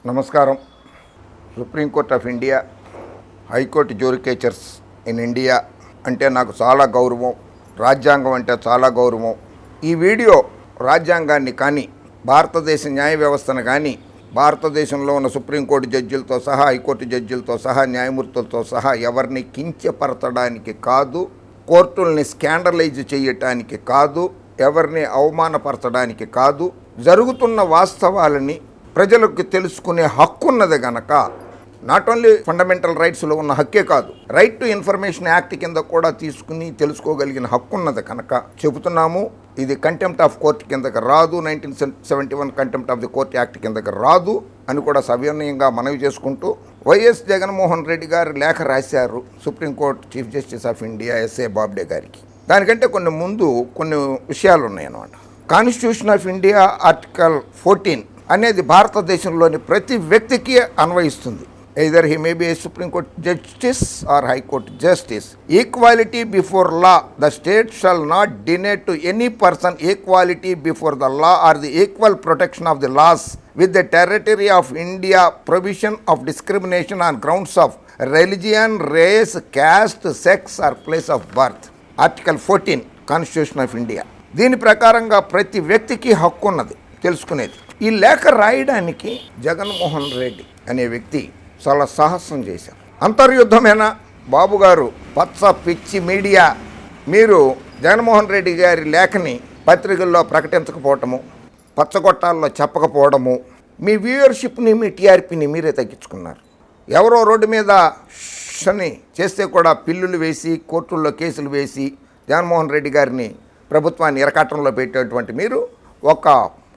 నమస్కారం. Supreme court of India, high court judicatures in India అంటే నాకు చాలా గౌరవం. రాజ్యాంగం అంటే చాలా గౌరవం. ఈ వీడియో రాజ్యాంగాన్ని కానీ, భారతదేశ న్యాయ వ్యవస్థను కానీ, భారతదేశంలో ఉన్న సుప్రీంకోర్టు జడ్జిలతో సహా, హైకోర్టు జడ్జిలతో సహా, న్యాయమూర్తులతో సహా ఎవరిని కించపరచడానికి కాదు, కోర్టుల్ని స్కాండలైజ్ చేయటానికి కాదు, ఎవరిని అవమానపరచడానికి కాదు. జరుగుతున్న వాస్తవాలని ప్రజలకు తెలుసుకునే హక్కు ఉన్నది గనక, నాట్ ఓన్లీ ఫండమెంటల్ రైట్స్లో ఉన్న హక్కే కాదు, రైట్ టు ఇన్ఫర్మేషన్ యాక్ట్ కింద కూడా తీసుకుని తెలుసుకోగలిగిన హక్కు ఉన్నది కనుక చెబుతున్నాము. ఇది కంటెంప్ట్ ఆఫ్ కోర్ట్ కిందకి రాదు, 1971 contempt of the court act కిందకి రాదు అని కూడా సవినయంగా మనవి చేసుకుంటూ, వైఎస్ జగన్మోహన్ రెడ్డి గారు లేఖ రాశారు Supreme Court chief justice of India S A Bobde గారికి. దానికంటే కొన్ని విషయాలు ఉన్నాయన్నమాట. కాన్స్టిట్యూషన్ ఆఫ్ ఇండియా ఆర్టికల్ 14 అనేది భారతదేశంలోని ప్రతి వ్యక్తికి అన్వయిస్తుంది. either he may be a Supreme Court justice or High Court justice. Equality before law. The state shall not deny to any person equality before the law or the equal protection of the laws with the territory of India. Provision of discrimination on grounds of religion, race, caste, sex or place of birth. Article 14 Constitution of India. దీని ప్రకారంగా ప్రతి వ్యక్తికి హక్కు ఉన్నది తెలుసుకునేది. ఈ లేఖ రాయడానికి జగన్మోహన్ రెడ్డి అనే వ్యక్తి చాలా సాహసం చేశారు. అంతర్యుద్ధమైన బాబు గారు, పచ్చ పిచ్చి మీడియా, మీరు జగన్మోహన్ రెడ్డి గారి లేఖని పత్రికల్లో ప్రకటించకపోవటము, పచ్చగొట్టాల్లో చెప్పకపోవడము, మీ వ్యూయర్షిప్ని, మీ టీఆర్పీని మీరే తగ్గించుకున్నారు. ఎవరో రోడ్డు మీద షని చేస్తే కూడా పిల్లులు వేసి, కోర్టుల్లో కేసులు వేసి జగన్మోహన్ రెడ్డి గారిని, ప్రభుత్వాన్ని ఇరకాటంలో పెట్టేటువంటి మీరు ఒక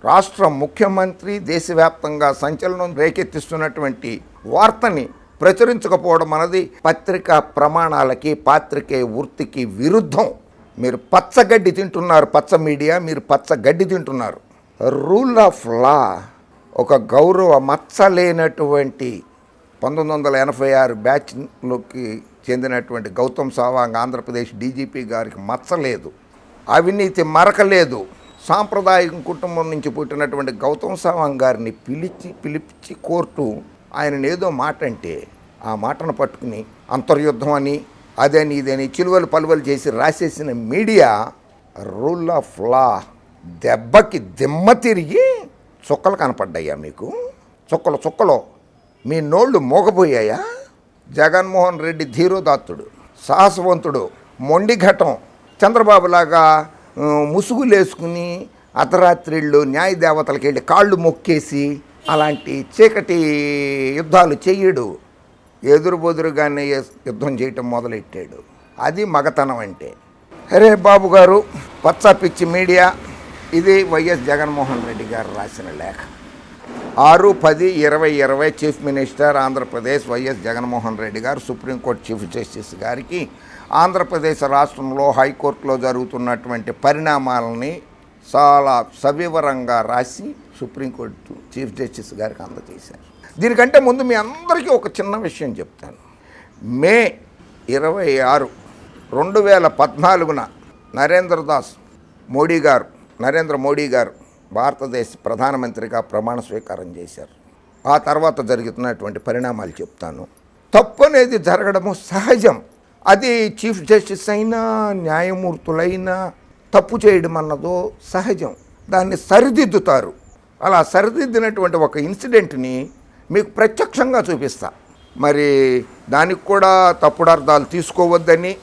రాష్ట్ర ముఖ్యమంత్రి దేశవ్యాప్తంగా సంచలనం రేకెత్తిస్తున్నటువంటి వార్తని ప్రచురించకపోవడం అన్నది పత్రికా ప్రమాణాలకి, పాత్రికేయ వృత్తికి విరుద్ధం. మీరు పచ్చగడ్డి తింటున్నారు, పచ్చ మీడియా, మీరు పచ్చగడ్డి తింటున్నారు. రూల్ ఆఫ్ లా, ఒక గౌరవ మచ్చలేనటువంటి 1986 బ్యాచ్లోకి చెందినటువంటి గౌతమ్ సవాంగ్ ఆంధ్రప్రదేశ్ డీజీపీ గారికి మచ్చలేదు, అవినీతి మరకలేదు. సాంప్రదాయక కుటుంబం నుంచి పుట్టినటువంటి గౌతమ్ సవాంగ్ గారిని పిలిపించి కోర్టు ఆయన ఏదో మాట అంటే ఆ మాటను పట్టుకుని అంతర్యుద్ధం అని, అదని ఇదని చిలువలు పలువలు చేసి రాసేసిన మీడియా రూల్ ఆఫ్ లా దెబ్బకి దిమ్మ తిరిగి చుక్కలు కనపడ్డాయా మీకు? చుక్కలు మీ నోళ్ళు మోగపోయాయా? జగన్మోహన్ రెడ్డి ధీరోదాత్తుడు, సాహసవంతుడు, మొండిఘటం, చంద్రబాబులాగా ముసుగులేసుకుని అర్ధరాత్రిళ్ళు న్యాయ దేవతలకి వెళ్ళి కాళ్ళు మొక్కేసి అలాంటి చీకటి యుద్ధాలు చెయ్యడు. ఎదురుబొదురుగానే యుద్ధం చేయటం మొదలెట్టాడు. అది మగతనం అంటే. అరే బాబు గారు, పచ్చ పిచ్చి మీడియా, ఇది వైఎస్ జగన్మోహన్ రెడ్డి గారు రాసిన లేఖ. 6/10/2020 chief minister Andhra Pradesh YS Jaganmohan Reddy గారు సుప్రీంకోర్టు చీఫ్ జస్టిస్ గారికి ఆంధ్రప్రదేశ్ రాష్ట్రంలో హైకోర్టులో జరుగుతున్నటువంటి పరిణామాలని చాలా సవివరంగా రాసి సుప్రీంకోర్టు చీఫ్ జస్టిస్ గారికి అందజేశారు. దీనికంటే ముందు మీ అందరికీ ఒక చిన్న విషయం చెప్తాను. మే 26, 2014 నరేంద్ర మోడీ గారు భారతదేశ ప్రధానమంత్రిగా ప్రమాణ స్వీకారం చేశారు. ఆ తర్వాత జరుగుతున్నటువంటి పరిణామాలు చెప్తాను. తప్పు అనేది జరగడము సహజం. అది చీఫ్ జస్టిస్ అయినా, న్యాయమూర్తులైనా తప్పు చేయడం అన్నదో సహజం. దాన్ని సరిదిద్దుతారు. అలా సరిదిద్దినటువంటి ఒక ఇన్సిడెంట్ని మీకు ప్రత్యక్షంగా చూపిస్తా. మరి దానికి కూడా తప్పుడు అర్థాలు తీసుకోవద్దని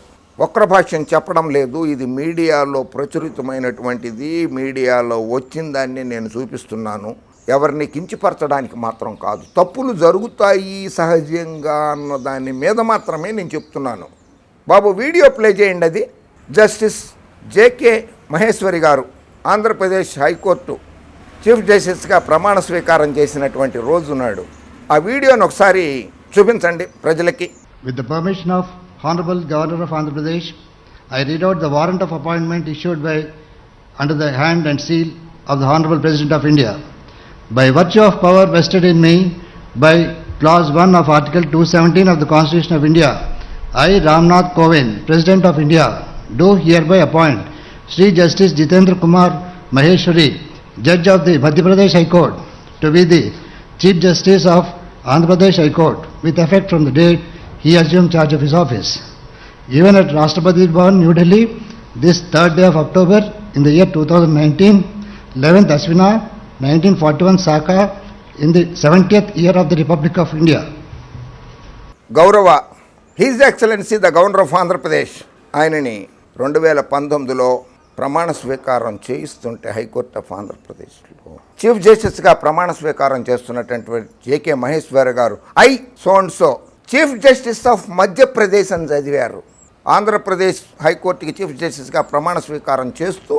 వక్రభాష్యం చెప్పడం లేదు. ఇది మీడియాలో ప్రచురితమైనటువంటిది, మీడియాలో వచ్చిన దాన్ని నేను చూపిస్తున్నాను. ఎవరిని కించపరచడానికి మాత్రం కాదు. తప్పులు జరుగుతాయి సహజంగా అన్న దాని మీద మాత్రమే నేను చెప్తున్నాను. బాబు వీడియో ప్లే చేయండి. అది జస్టిస్ జేకే మహేశ్వరి గారు ఆంధ్రప్రదేశ్ హైకోర్టు చీఫ్ జస్టిస్గా ప్రమాణ స్వీకారం చేసినటువంటి రోజు నాడు ఆ వీడియోని ఒకసారి చూపించండి ప్రజలకి. With the permission of honourable governor of Andhra Pradesh, I read out the warrant of appointment issued by under the hand and seal of the Honorable President of India. By virtue of power vested in me by clause 1 of Article 217 of the Constitution of India, I, Ramnath Kovind, President of India, do hereby appoint Sri Justice Jitendra Kumar Maheshwari, Judge of the Madhya Pradesh High Court, to be the Chief Justice of Andhra Pradesh High Court with effect from the date he assumed charge of his office. Even at Rashtrapati Bhavan, New Delhi, this 3rd day of October in the year 2019, 11th Aswina, 1941 Saka, in the 70th year of the Republic of India. గౌరవ his excellency the governor of Andhra Pradesh ఆయనని 2019లో ప్రమాణ స్వీకారం చేయిస్తుంటే high court of ఆంధ్రప్రదేశ్లో chief జస్టిస్గా ప్రమాణ స్వీకారం చేస్తున్నటువంటి JK Maheshwar గారు so chief justice of Madhya Pradesh అని చదివారు. ఆంధ్రప్రదేశ్ హైకోర్టుకి చీఫ్ జస్టిస్గా ప్రమాణ స్వీకారం చేస్తూ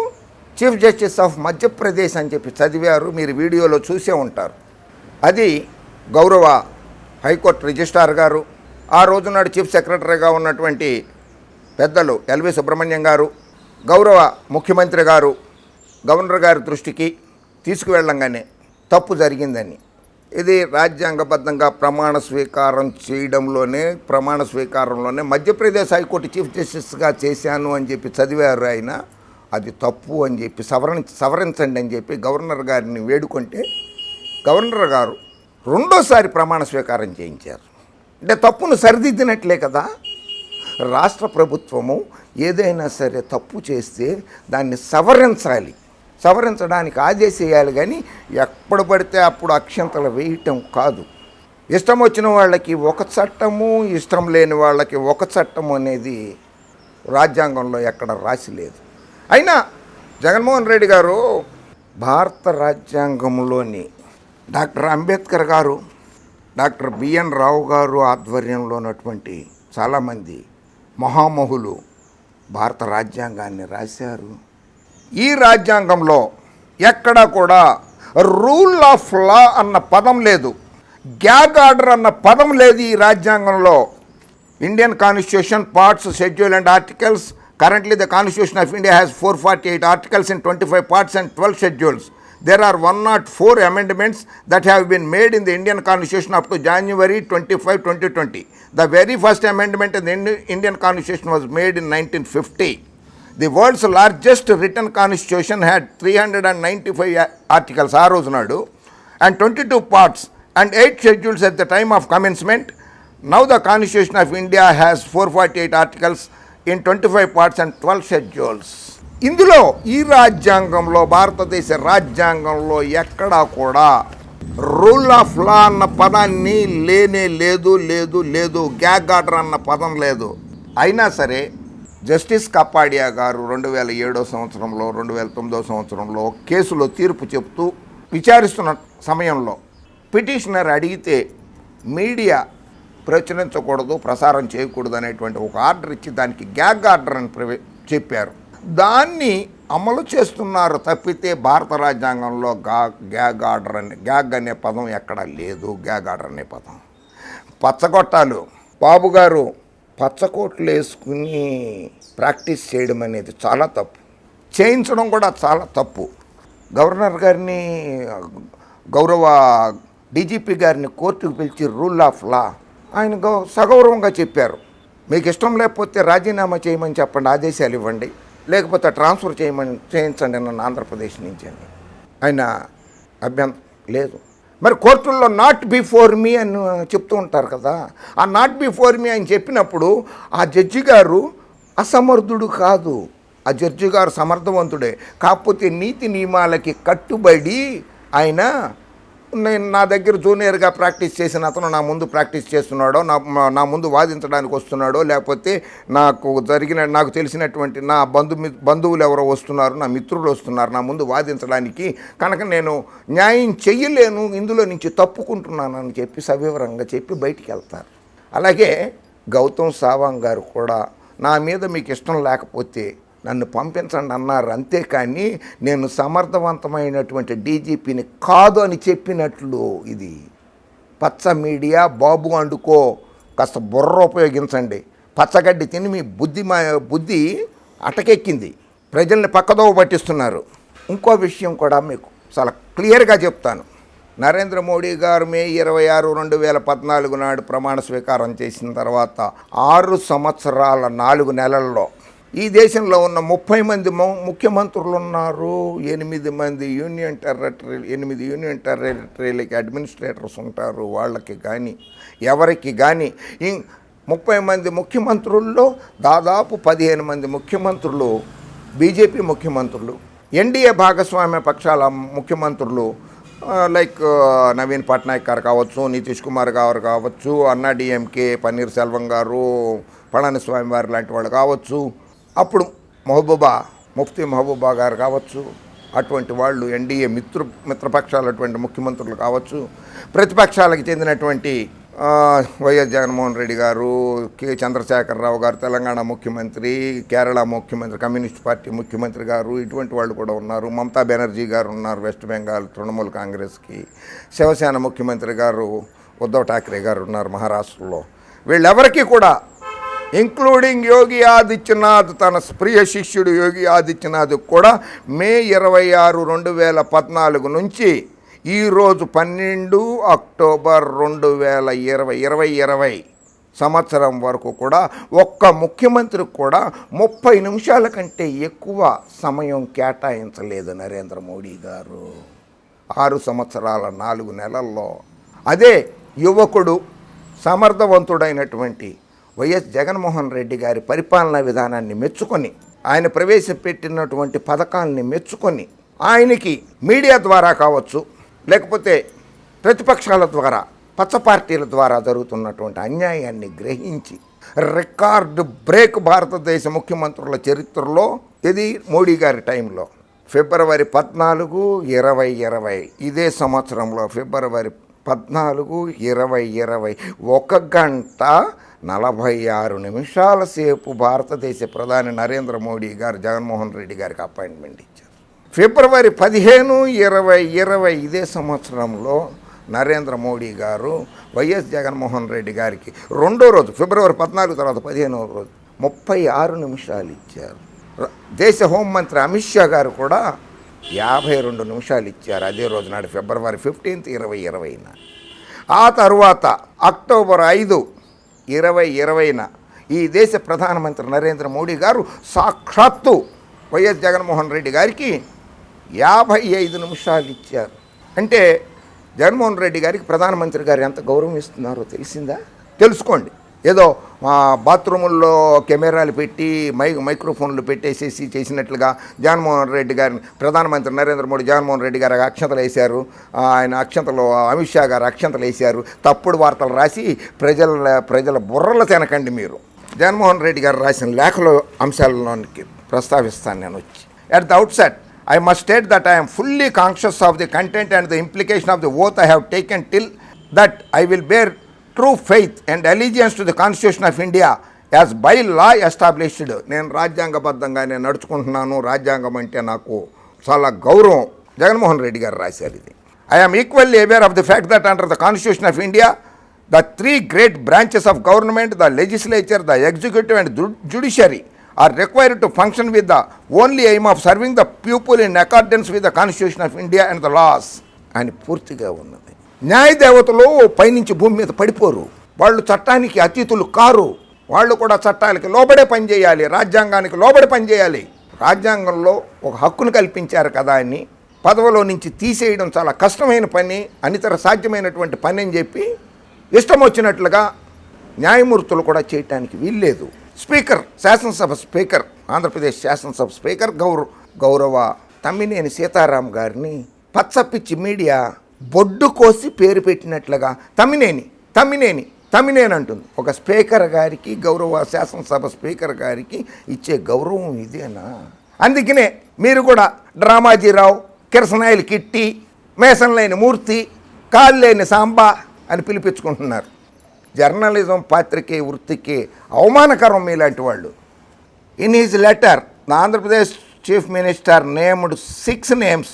చీఫ్ జస్టిస్ ఆఫ్ మధ్యప్రదేశ్ అని చెప్పి చదివారు. మీరు వీడియోలో చూసే ఉంటారు. అది గౌరవ హైకోర్టు రిజిస్ట్రార్ గారు, ఆ రోజునాడు చీఫ్ సెక్రటరీగా ఉన్నటువంటి పెద్దలు ఎల్వి సుబ్రహ్మణ్యం గారు, గౌరవ ముఖ్యమంత్రి గారు గవర్నర్ గారి దృష్టికి తీసుకువెళ్ళంగానే తప్పు జరిగిందని, ఇది రాజ్యాంగబద్ధంగా ప్రమాణ స్వీకారంలోనే మధ్యప్రదేశ్ హైకోర్టు చీఫ్ జస్టిస్గా చేశాను అని చెప్పి చదివారు ఆయన. అది తప్పు అని చెప్పి సవరించండి అని చెప్పి గవర్నర్ గారిని వేడుకుంటే గవర్నర్ గారు రెండోసారి ప్రమాణ స్వీకారం చేయించారు. అంటే తప్పును సరిదిద్దినట్లే కదా. రాష్ట్ర ప్రభుత్వము ఏదైనా సరే తప్పు చేస్తే దాన్ని సవరించడానికి ఆదేశేయాలి, కానీ ఎప్పుడు పడితే అప్పుడు అక్షంతలు వేయటం కాదు. ఇష్టం వచ్చిన వాళ్ళకి ఒక చట్టము, ఇష్టం లేని వాళ్ళకి ఒక చట్టము అనేది రాజ్యాంగంలో ఎక్కడ రాసి లేదు. అయినా జగన్మోహన్ రెడ్డి గారు భారత రాజ్యాంగంలోని డాక్టర్ అంబేద్కర్ గారు, డాక్టర్ బిఎన్ రావు గారు ఆధ్వర్యంలో ఉన్నటువంటి చాలామంది మహామహులు భారత రాజ్యాంగాన్ని రాశారు. ఈ రాజ్యాంగంలో ఎక్కడా కూడా రూల్ ఆఫ్ లా అన్న పదం లేదు, గ్యాగ్ ఆర్డర్ అన్న పదం లేదు ఈ రాజ్యాంగంలో. Indian constitution parts, schedule and articles. Currently the Constitution of India has 448 articles in 25 parts and 12 schedules. There are 104 amendments that have been made in the Indian Constitution up to January 25, 2020. The very first amendment in the Indian Constitution was made in 1950. The world's largest written constitution had 395 articles ఆ రోజునాడు and 22 parts and 8 schedules at the time of commencement. Now the Constitution of India has 448 articles in 25 parts and 12 schedules. ఇందులో ఈ రాజ్యాంగంలో, భారతదేశ రాజ్యాంగంలో ఎక్కడా కూడా rule of law అన్న పదాన్ని లేనే లేదు, గ్యాగ్ ఆర్డర్ అన్న పదం లేదు. అయినా సరే జస్టిస్ కపాడియా గారు 2007 సంవత్సరంలో 2009 సంవత్సరంలో కేసులో తీర్పు చెప్తూ విచారిస్తున్న సమయంలో పిటిషనర్ అడిగితే మీడియా ప్రచురించకూడదు, ప్రసారం చేయకూడదు అనేటువంటి ఒక ఆర్డర్ ఇచ్చి దానికి గ్యాగ్ ఆర్డర్ అని చెప్పారు. దాన్ని అమలు చేస్తున్నారు తప్పితే భారత రాజ్యాంగంలో గ్యాగ్ అనే పదం ఎక్కడా లేదు. గ్యాగ్ ఆర్డర్ అనే పదం పచ్చగొట్టాలు. బాబు గారు పచ్చకోట్లు వేసుకుని ప్రాక్టీస్ చేయడం అనేది చాలా తప్పు, చేయించడం కూడా చాలా తప్పు. గవర్నర్ గారిని, గౌరవ డీజీపీ గారిని కోర్టుకు పిలిచి రూల్ ఆఫ్ లా ఆయన సగౌరవంగా చెప్పారు. మీకు ఇష్టం లేకపోతే రాజీనామా చేయమని చెప్పండి, ఆదేశాలు ఇవ్వండి, లేకపోతే ట్రాన్స్ఫర్ చేయించండి నన్ను ఆంధ్రప్రదేశ్ నుంచి అని. ఆయన అభ్యంతరం లేదు. మరి కోర్టుల్లో నాట్ బిఫోర్ మీ అని చెప్తూ ఉంటారు కదా, ఆ నాట్ బిఫోర్ మీ అని చెప్పినప్పుడు ఆ జడ్జి గారు అసమర్థుడు కాదు, ఆ జడ్జి గారు సమర్థవంతుడే. కాకపోతే నీతి నియమాలకి కట్టుబడి ఆయన, నేను నా దగ్గర జూనియర్గా ప్రాక్టీస్ చేసిన అతను నా ముందు ప్రాక్టీస్ చేస్తున్నాడో, నా ముందు వాదించడానికి వస్తున్నాడో, లేకపోతే నాకు తెలిసినటువంటి నా బంధువులు ఎవరో వస్తున్నారు, నా మిత్రులు వస్తున్నారు నా ముందు వాదించడానికి, కనుక నేను న్యాయం చెయ్యలేను, ఇందులో నుంచి తప్పుకుంటున్నానని చెప్పి సవివరంగా చెప్పి బయటికి వెళ్తారు. అలాగే గౌతమ్ సావాంగ్ గారు కూడా నా మీద మీకు ఇష్టం లేకపోతే నన్ను పంపించండి అన్నారు. అంతేకాని నేను సమర్థవంతమైనటువంటి డీజీపీని కాదు అని చెప్పినట్లు. ఇది పచ్చ మీడియా. బాబు అండుకో, కాస్త బుర్ర ఉపయోగించండి. పచ్చగడ్డి తిని మీ బుద్ధి అటకెక్కింది, ప్రజల్ని పక్కదోవ పట్టిస్తున్నారు. ఇంకో విషయం కూడా మీకు చాలా క్లియర్గా చెప్తాను. నరేంద్ర మోడీ గారు మే 26, 2014 నాడు ప్రమాణ స్వీకారం చేసిన తర్వాత 6 సంవత్సరాల 4 నెలల్లో ఈ దేశంలో ఉన్న 30 మంది ముఖ్యమంత్రులు ఉన్నారు, 8 మంది యూనియన్ టెరిటరీలకి అడ్మినిస్ట్రేటర్స్ ఉంటారు. వాళ్ళకి కానీ ఎవరికి కానీ 30 మంది ముఖ్యమంత్రుల్లో దాదాపు 15 మంది ముఖ్యమంత్రులు బీజేపీ ముఖ్యమంత్రులు, ఎన్డీఏ భాగస్వామ్య పక్షాల ముఖ్యమంత్రులు లైక్ నవీన్ పట్నాయక్ గారు కావచ్చు, నితీష్ కుమార్ గారు కావచ్చు, అన్నా డిఎంకే పన్నీర్ సెల్వం గారు, పళనిస్వామి వారు లాంటి వాళ్ళు కావచ్చు, అప్పుడు ముఫ్తీ మహబూబా గారు కావచ్చు, అటువంటి వాళ్ళు ఎన్డీఏ మిత్రపక్షాలు అటువంటి ముఖ్యమంత్రులు కావచ్చు, ప్రతిపక్షాలకు చెందినటువంటి వైఎస్ జగన్మోహన్ రెడ్డి గారు, కె చంద్రశేఖరరావు గారు తెలంగాణ ముఖ్యమంత్రి, కేరళ ముఖ్యమంత్రి, కమ్యూనిస్ట్ పార్టీ ముఖ్యమంత్రి గారు, ఇటువంటి వాళ్ళు కూడా ఉన్నారు. మమతా బెనర్జీ గారు ఉన్నారు వెస్ట్ బెంగాల్ తృణమూల్ కాంగ్రెస్కి. శివసేన ముఖ్యమంత్రి గారు ఉద్ధవ్ ఠాక్రే గారు ఉన్నారు మహారాష్ట్రలో. వీళ్ళెవరికీ కూడా ఇంక్లూడింగ్ యోగి ఆదిత్యనాథ్, తన ప్రియ శిష్యుడు యోగి ఆదిత్యనాథ్ కూడా మే 26, 2014 నుంచి ఈరోజు 12 అక్టోబర్ 2020 సంవత్సరం వరకు కూడా ఒక్క ముఖ్యమంత్రికి కూడా 30 నిమిషాల కంటే ఎక్కువ సమయం కేటాయించలేదు నరేంద్ర మోడీ గారు 6 సంవత్సరాల 4 నెలల్లో. అదే యువకుడు సమర్థవంతుడైనటువంటి వైఎస్ జగన్మోహన్ రెడ్డి గారి పరిపాలనా విధానాన్ని మెచ్చుకొని, ఆయన ప్రవేశపెట్టినటువంటి పథకాలని మెచ్చుకొని, ఆయనకి మీడియా ద్వారా కావచ్చు, లేకపోతే ప్రతిపక్షాల ద్వారా, పచ్చ పార్టీల ద్వారా జరుగుతున్నటువంటి అన్యాయాన్ని గ్రహించి రికార్డు బ్రేక్ భారతదేశ ముఖ్యమంత్రుల చరిత్రలో ఇది మోడీ గారి టైంలో ఫిబ్రవరి 14, 2020 ఇదే సంవత్సరంలో ఫిబ్రవరి 14, 2020 1 గంట 46 నిమిషాల సేపు భారతదేశ ప్రధాని నరేంద్ర మోడీ గారు జగన్మోహన్ రెడ్డి గారికి అపాయింట్మెంట్ ఇచ్చారు. ఫిబ్రవరి 15, 2020 ఇదే సంవత్సరంలో నరేంద్ర మోడీ గారు వైఎస్ జగన్మోహన్ రెడ్డి గారికి రెండో రోజు ఫిబ్రవరి 14 తర్వాత 15వ రోజు 36 నిమిషాలు ఇచ్చారు. దేశ హోంమంత్రి అమిత్ షా గారు కూడా 52 నిమిషాలు ఇచ్చారు అదే రోజు నాడు ఫిబ్రవరి 15, 2020. ఆ తర్వాత అక్టోబర్ 5, 2020 ఈ దేశ ప్రధానమంత్రి నరేంద్ర మోడీ గారు సాక్షాత్తు వైఎస్ జగన్మోహన్ రెడ్డి గారికి 55 నిమిషాలు ఇచ్చారు. అంటే జగన్మోహన్ రెడ్డి గారికి ప్రధానమంత్రి గారు ఎంత గౌరవం ఇస్తున్నారో తెలిసిందా? తెలుసుకోండి. ఏదో బాత్రూముల్లో కెమెరాలు పెట్టి మైక్రోఫోన్లు పెట్టేసేసి చేసినట్లుగా జగన్మోహన్ రెడ్డి గారిని ప్రధానమంత్రి నరేంద్ర మోడీ జగన్మోహన్ రెడ్డి గారు అక్షంతలు వేశారు, ఆయన అక్షంతలు అమిత్ షా గారు అక్షంతలు వేశారు, తప్పుడు వార్తలు రాసి ప్రజల బుర్రలు తినకండి మీరు. జగన్మోహన్ రెడ్డి గారు రాసిన లేఖలో అంశాలలోనికి ప్రస్తావిస్తాను నేను వచ్చి. At the outset, I must state that I am fully conscious of the content and the implication of the oath I have taken till that I will bear true faith and allegiance to the Constitution of India as by law established. నేను రాజ్యాంగబద్ధంగా నేను నడుచుకుంటున్నాను, రాజ్యాంగం అంటే నాకు చాలా గౌరవం. జగన్మోహన్ రెడ్డి గారు రాశారు ఇది. I am equally aware of the fact that under the Constitution of India, the 3 great branches of government, the legislature, the executive and judiciary, are required to function with the only aim of serving the people in accordance with the Constitution of India and the laws అని పూర్తిగా ఉన్నది. న్యాయదేవతలు పైనుంచి భూమి మీద పడిపోరు, వాళ్ళు చట్టానికి అతీతులు car, వాళ్ళు కూడా చట్టాలకి లోబడే పనిచేయాలి, రాజ్యాంగానికి లోబడి పనిచేయాలి. రాజ్యాంగంలో ఒక హక్కును కల్పించారు కదా అని పదవిలో నుంచి తీసేయడం చాలా కష్టమైన పని, అనితర సాధ్యమైనటువంటి పని అని చెప్పి ఇష్టం వచ్చినట్లుగా న్యాయమూర్తులు కూడా చేయటానికి వీల్లేదు. స్పీకర్, శాసనసభ స్పీకర్, ఆంధ్రప్రదేశ్ శాసనసభ స్పీకర్ గౌరవ తమ్మినేని సీతారాం గారిని పచ్చపిచ్చి మీడియా బొడ్డు కోసి పేరు పెట్టినట్లుగా తమ్మినేని అంటుంది. ఒక స్పీకర్ గారికి, గౌరవ శాసనసభ స్పీకర్ గారికి ఇచ్చే గౌరవం ఇదేనా? అందుకనే మీరు కూడా డ్రామాజీరావు, కిరసనాయిలు కిట్టి, మేసంలేని మూర్తి, కాళ్ళేని సాంబా అని పిలిపించుకుంటున్నారు. జర్నలిజం పాత్రికే వృత్తికి అవమానకరం మీలాంటి వాళ్ళు. In his letter the Andhra Pradesh chief minister named 6 names: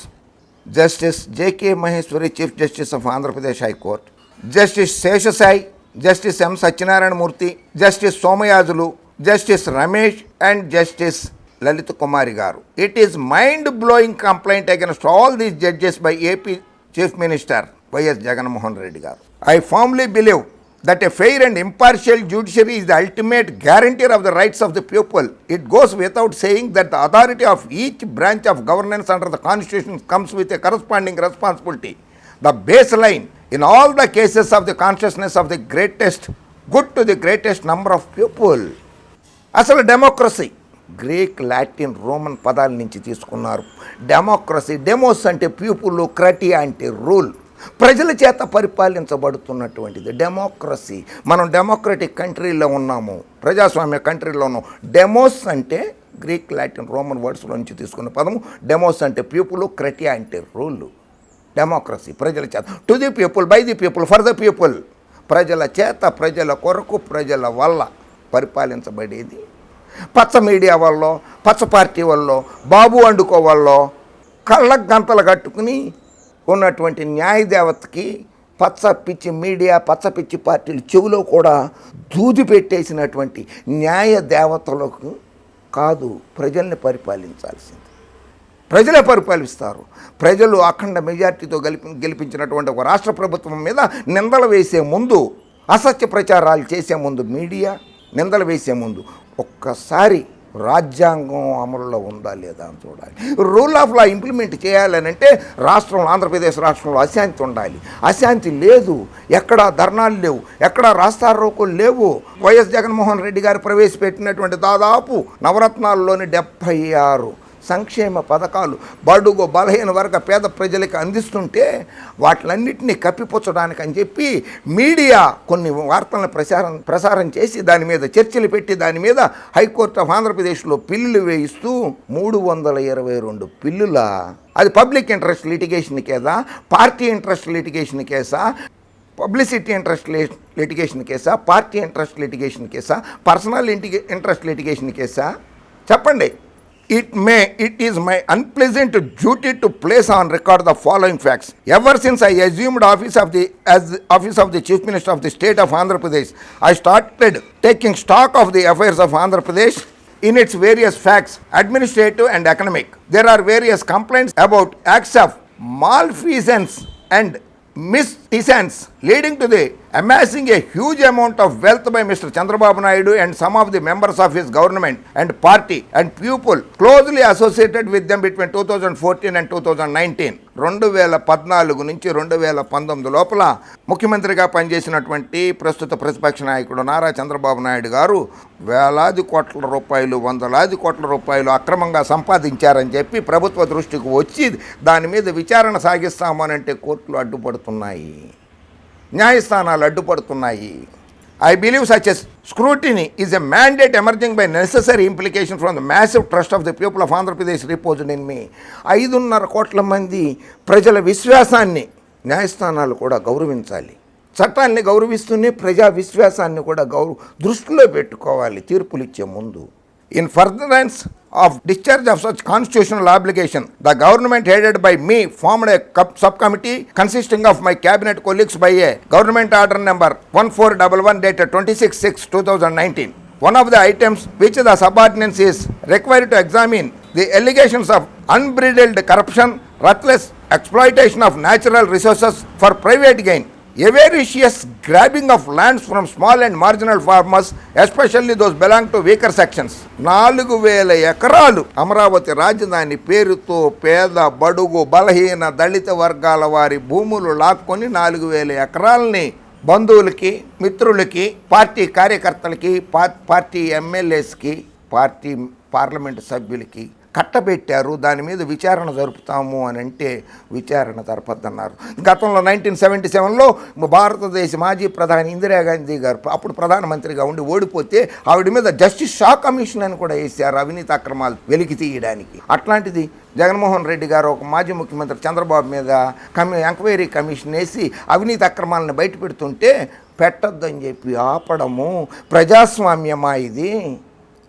justice J K Maheshwari, chief justice of Andhra Pradesh high court, justice Seshasai, justice M Satyanarayana Murthy, justice Somayajulu, justice Ramesh and justice Lalitha Kumari garu. It is mind blowing complaint against all these judges by AP chief minister Y S Jaganmohan Reddy garu. I firmly believe that a fair and impartial judiciary is the ultimate guarantor of the rights of the people. It goes without saying that the authority of each branch of governance under the Constitution comes with a corresponding responsibility. The baseline in all the cases of the consciousness of the greatest good to the greatest number of people. అసలు democracy Greek Latin Roman పదాల నుంచి తీసుకున్నారు. Democracy, demos అంటే people, క్రటియా అంటే rule, ప్రజల చేత పరిపాలించబడుతున్నటువంటిది democracy. మనం democratic కంట్రీలో ఉన్నాము, ప్రజాస్వామ్య కంట్రీలో ఉన్నాం. డెమోస్ అంటే గ్రీక్ లాటిన్ రోమన్ వర్డ్స్లో నుంచి తీసుకున్న పదము. డెమోస్ అంటే పీపుల్, క్రటియా అంటే రూల్. డెమోక్రసీ ప్రజల చేత, to the people, by the people, for the people, ప్రజల చేత, ప్రజల కొరకు, ప్రజల వల్ల పరిపాలించబడేది. పచ్చ మీడియా వల్ల, పచ్చ పార్టీ వల్ల, బాబు వండుకో వల్ల కళ్ళకు గంతలు కట్టుకుని ఉన్నటువంటి న్యాయదేవతకి పచ్చ పిచ్చి మీడియా, పచ్చ పిచ్చి పార్టీలు చెవిలో కూడా దూది పెట్టేసినటువంటి న్యాయ దేవతలకు కాదు ప్రజల్ని పరిపాలించాల్సింది. ప్రజలే పరిపాలిస్తారు. ప్రజలు అఖండ మెజార్టీతో గెలిపించినటువంటి ఒక రాష్ట్ర ప్రభుత్వం మీద నిందలు వేసే ముందు, అసత్య ప్రచారాలు చేసే ముందు, మీడియా నిందలు వేసే ముందు ఒక్కసారి రాజ్యాంగం అమలులో ఉందా లేదా అని చూడాలి. రూల్ ఆఫ్ లా ఇంప్లిమెంట్ చేయాలనంటే రాష్ట్రంలో, ఆంధ్రప్రదేశ్ రాష్ట్రంలో అశాంతి ఉండాలి. అశాంతి లేదు, ఎక్కడా ధర్నాలు లేవు, ఎక్కడా రాస్తారోకోలు లేవు. వైఎస్ జగన్మోహన్ రెడ్డి గారు ప్రవేశపెట్టినటువంటి దాదాపు నవరత్నాల్లోని 76 సంక్షేమ పథకాలు బడుగు బలహీన వర్గ పేద ప్రజలకు అందిస్తుంటే వాటిలన్నింటినీ కప్పిపుచ్చడానికి అని చెప్పి మీడియా కొన్ని వార్తలను ప్రసారం చేసి దాని మీద చర్చలు పెట్టి దాని మీద హైకోర్టు ఆఫ్ ఆంధ్రప్రదేశ్లో పిల్లులు వేయిస్తూ 322 పిల్లుల, అది పబ్లిక్ ఇంట్రెస్ట్ లిటిగేషన్ కేసా, పార్టీ ఇంట్రెస్ట్ లిటిగేషన్ కేసా, పబ్లిసిటీ ఇంట్రెస్ట్ లిటిగేషన్ కేసా, పార్టీ ఇంట్రెస్ట్ లిటిగేషన్ కేసా, పర్సనల్ ఇంట్రెస్ట్ లిటిగేషన్ కేసా? చెప్పండి. It is my unpleasant duty to place on record the following facts. Ever since I assumed office of the Chief Minister of the State of Andhra Pradesh, I started taking stock of the affairs of Andhra Pradesh in its various facts, administrative and economic. There are various complaints about acts of malfeasance and misdemeanors leading to the amassing a huge amount of wealth by Mr. Chandrababu Naidu and some of the members of his government and party and people closely associated with them between 2014 and 2019. 2014 నుంచి 2019 లోపల ముఖ్యమంత్రిగా పనిచేసినటువంటి ప్రస్తుత ప్రతిపక్ష నాయకుడు నారా చంద్రబాబు నాయుడు గారు వేలాది కోట్ల రూపాయలు, వందలాది కోట్ల రూపాయలు అక్రమంగా సంపాదించారని చెప్పి ప్రభుత్వ దృష్టికి వచ్చి దాని మీద విచారణ సాగిస్తామనంటే కోర్టులు అడ్డుపడుతున్నాయి, న్యాయస్థానాలు అడ్డుపడుతున్నాయి. I believe such a scrutiny is a mandate emerging by necessary implication from the massive trust of the people of Andhra Pradesh reposed in me. 5.5 కోట్ల మంది ప్రజల విశ్వాసాన్ని న్యాయస్థానాలు కూడా గౌరవించాలి. చట్టాన్ని గౌరవిస్తూనే ప్రజా విశ్వాసాన్ని కూడా దృష్టిలో పెట్టుకోవాలి తీర్పులు ఇచ్చే ముందు. In furtherance of discharge of such constitutional obligation, the government headed by me formed a subcommittee consisting of my cabinet colleagues by a government order number 1411 dated 26/6/2019. One of the items which the subordinates is required to examine the allegations of unbridled corruption, ruthless exploitation of natural resources for private gain, avaricious grabbing of lands from small and marginal farmers, especially those belong to weaker sections. 4,000 ఎకరాలు అమరావతి రాజధాని పేరుతో పేద, బడుగు, బలహీన, దళిత వర్గాల వారి భూములు లాక్కొని 4,000 ఎకరాలని బంధువులకి, మిత్రులకి, పార్టీ కార్యకర్తలకి, పార్టీ ఎమ్మెల్యేస్కి, పార్టీ పార్లమెంటు సభ్యులకి కట్టబెట్టారు. దాని మీద విచారణ జరుపుతాము అని అంటే విచారణ జరపద్దన్నారు. గతంలో 1977లో భారతదేశ మాజీ ప్రధాని ఇందిరాగాంధీ గారు అప్పుడు ప్రధానమంత్రిగా ఉండి ఓడిపోతే ఆవిడ మీద జస్టిస్ షా కమిషన్ అని కూడా వేశారు అవినీతి అక్రమాలు వెలికి తీయడానికి. అట్లాంటిది జగన్మోహన్ రెడ్డి గారు ఒక మాజీ ముఖ్యమంత్రి చంద్రబాబు మీద ఎంక్వైరీ కమిషన్ వేసి అవినీతి అక్రమాలను బయట పెడుతుంటే పెట్టొద్దని చెప్పి ఆపడము ప్రజాస్వామ్యమా ఇది?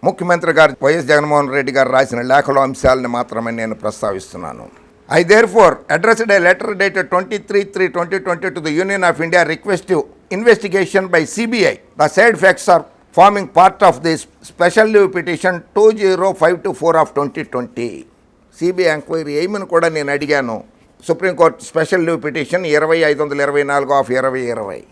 ముఖ్యమంత్రి గారు వైఎస్ జగన్మోహన్ రెడ్డి గారు రాసిన లేఖలో అంశాలను మాత్రమే నేను ప్రస్తావిస్తున్నాను. I therefore addressed a letter dated 23/3/2020 to the Union of India requesting investigation by CBI. The said facts are forming part of this special leave petition 20524 of 2020. CBI enquiry ఏమని కూడా నేను అడిగాను. Supreme court special leave petition 20/524 of 2020.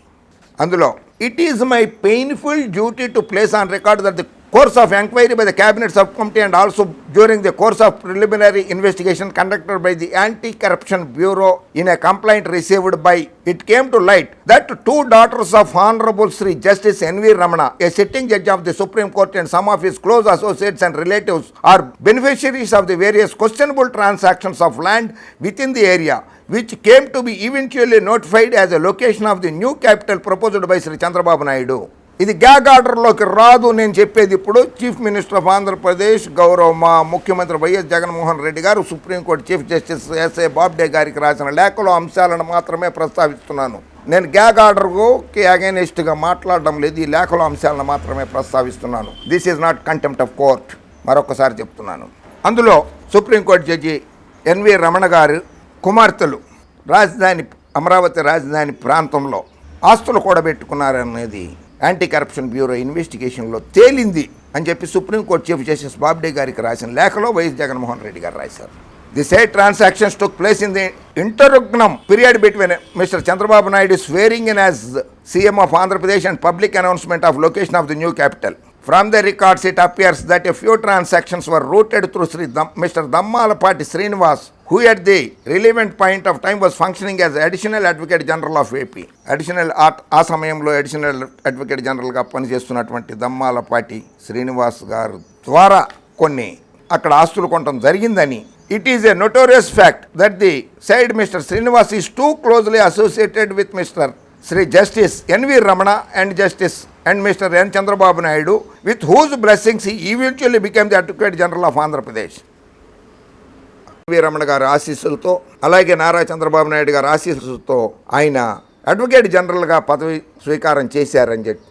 అందులో It is my painful duty to place on record that the course of inquiry by the Cabinet Subcommittee and also during the course of preliminary investigation conducted by the Anti-Corruption Bureau in a complaint received by, it came to light that two daughters of Honorable Sri Justice N.V. Ramana, a sitting judge of the Supreme Court, and some of his close associates and relatives are beneficiaries of the various questionable transactions of land within the area, which came to be eventually notified as a location of the new capital proposed by Sri Chandrababu Naidu. ఇది gag ఆర్డర్లోకి రాదు. నేను చెప్పేది ఇప్పుడు chief minister of Andhra Pradesh గౌరవ మా ముఖ్యమంత్రి YS Jaganmohan Reddy గారు Supreme Court chief justice S A Bobde గారికి రాసిన లేఖలో అంశాలను మాత్రమే ప్రస్తావిస్తున్నాను. నేను గ్యాగ్ ఆర్డర్కి అగైనెస్ట్గా మాట్లాడడం లేదు, ఈ లేఖలో అంశాలను మాత్రమే ప్రస్తావిస్తున్నాను. This is not contempt of court, మరొకసారి చెప్తున్నాను. అందులో సుప్రీంకోర్టు జడ్జి ఎన్వి రమణ గారు కుమార్తెలు అమరావతి రాజధాని ప్రాంతంలో ఆస్తులు కూడబెట్టుకున్నారనేది యాంటీ కరప్షన్ బ్యూరో ఇన్వెస్టిగేషన్లో తేలింది అని చెప్పి సుప్రీంకోర్టు చీఫ్ జస్టిస్ బాబ్డే గారికి రాసిన లేఖలో వైఎస్ జగన్మోహన్ రెడ్డి గారు రాశారు. The said transactions took place in the interregnum period between Mr. Chandrababu Naidu swearing in as CM of Andhra Pradesh and public announcement of location of the new capital. From the records, it appears that a few transactions were routed through Mr. Dammalapati Srinivas, who at the relevant point of time was functioning as Additional Advocate General of AP. ఆ సమయంలో additional advocate జనరల్గా పనిచేస్తున్నటువంటి దమ్మాలపాటి శ్రీనివాస్ గారు ద్వారా కొన్ని అక్కడ ఆస్తులు కొనడం జరిగిందని. It is a notorious fact that the said Mr. Srinivas is too closely associated with Mr. Sri Justice N.V. Ramana and Mr. N. Chandrababu Naidu, with whose blessings he eventually became the Advocate General of Andhra Pradesh. N V Ramana గారి ఆశీస్సులతో అలాగే నారా చంద్రబాబు నాయుడు గారి ఆశీస్సులతో ఆయన advocate జనరల్గా పదవి స్వీకారం చేశారని చెప్పి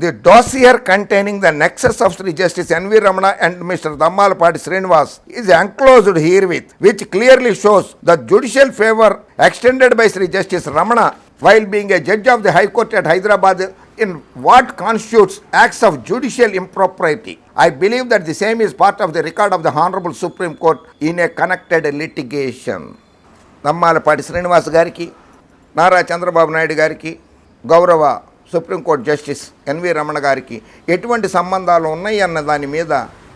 the dossier containing the nexus of Sri Justice N.V. Ramana and Mr. Dammalapati Srinivas is enclosed herewith, which clearly shows the judicial favor extended by Sri Justice Ramana while being a judge of the High Court at Hyderabad in what constitutes acts of judicial impropriety. I believe that the same is part of the record of the Honorable Supreme Court in a connected litigation. Dammalapati Srinivas గారికి, నారా చంద్రబాబు నాయుడు గారికి, గౌరవ supreme court justice NV Ramana గారికి ఎటువంటి సంబంధాలు ఉన్నాయి అన్న దాని మీద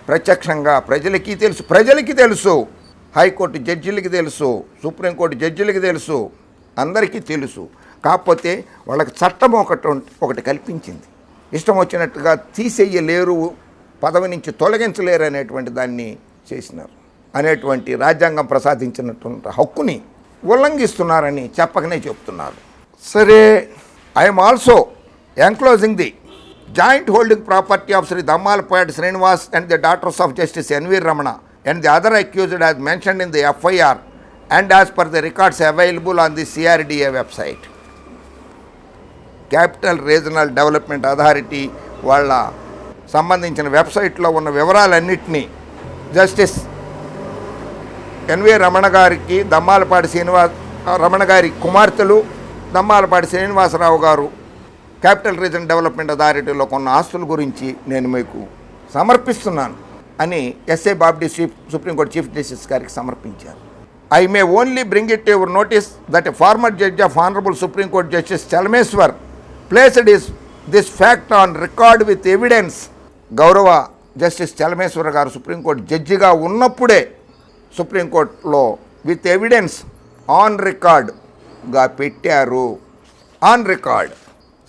ప్రత్యక్షంగా ప్రజలకి తెలుసు, హైకోర్టు జడ్జిలకి తెలుసు, సుప్రీంకోర్టు జడ్జిలకి తెలుసు, అందరికీ తెలుసు. కాకపోతే వాళ్ళకి చట్టం ఒకటి కల్పించింది. ఇష్టం వచ్చినట్టుగా తీసేయలేరు, పదవి నుంచి తొలగించలేరు అనేటువంటి దాన్ని చేసినారు. అనేటువంటి రాజ్యాంగం ప్రసాదించినటువంటి హక్కుని ఉల్లంఘిస్తున్నారని చెప్పకనే చెప్తున్నారు. సరే, I'm also enclosing the joint holding property of Sri Dammalapati Srinivas and the daughters of Justice N.V. Ramana and the other accused as mentioned in the FIR and as per the records available on the CRDA website. Capital Regional Development Authority వాళ్ళ సంబంధించిన వెబ్సైట్లో ఉన్న వివరాలన్నింటినీ justice NV Ramana గారికి, రమణ గారి కుమార్తెలు దమ్మాలపాటి శ్రీనివాసరావు గారు capital regional development అథారిటీలో కొన్న ఆస్తుల గురించి నేను మీకు సమర్పిస్తున్నాను అని S A Bobde Supreme Court chief justice గారికి సమర్పించారు. I may only bring it your notice that a former judge of honourable Supreme Court justice Chelameswar placed this fact on record with evidence. గౌరవ జస్టిస్ చలమేశ్వర్ గారు సుప్రీంకోర్టు జడ్జిగా ఉన్నప్పుడే సుప్రీంకోర్టులో విత్ ఎవిడెన్స్ ఆన్ రికార్డ్గా పెట్టారు. On record.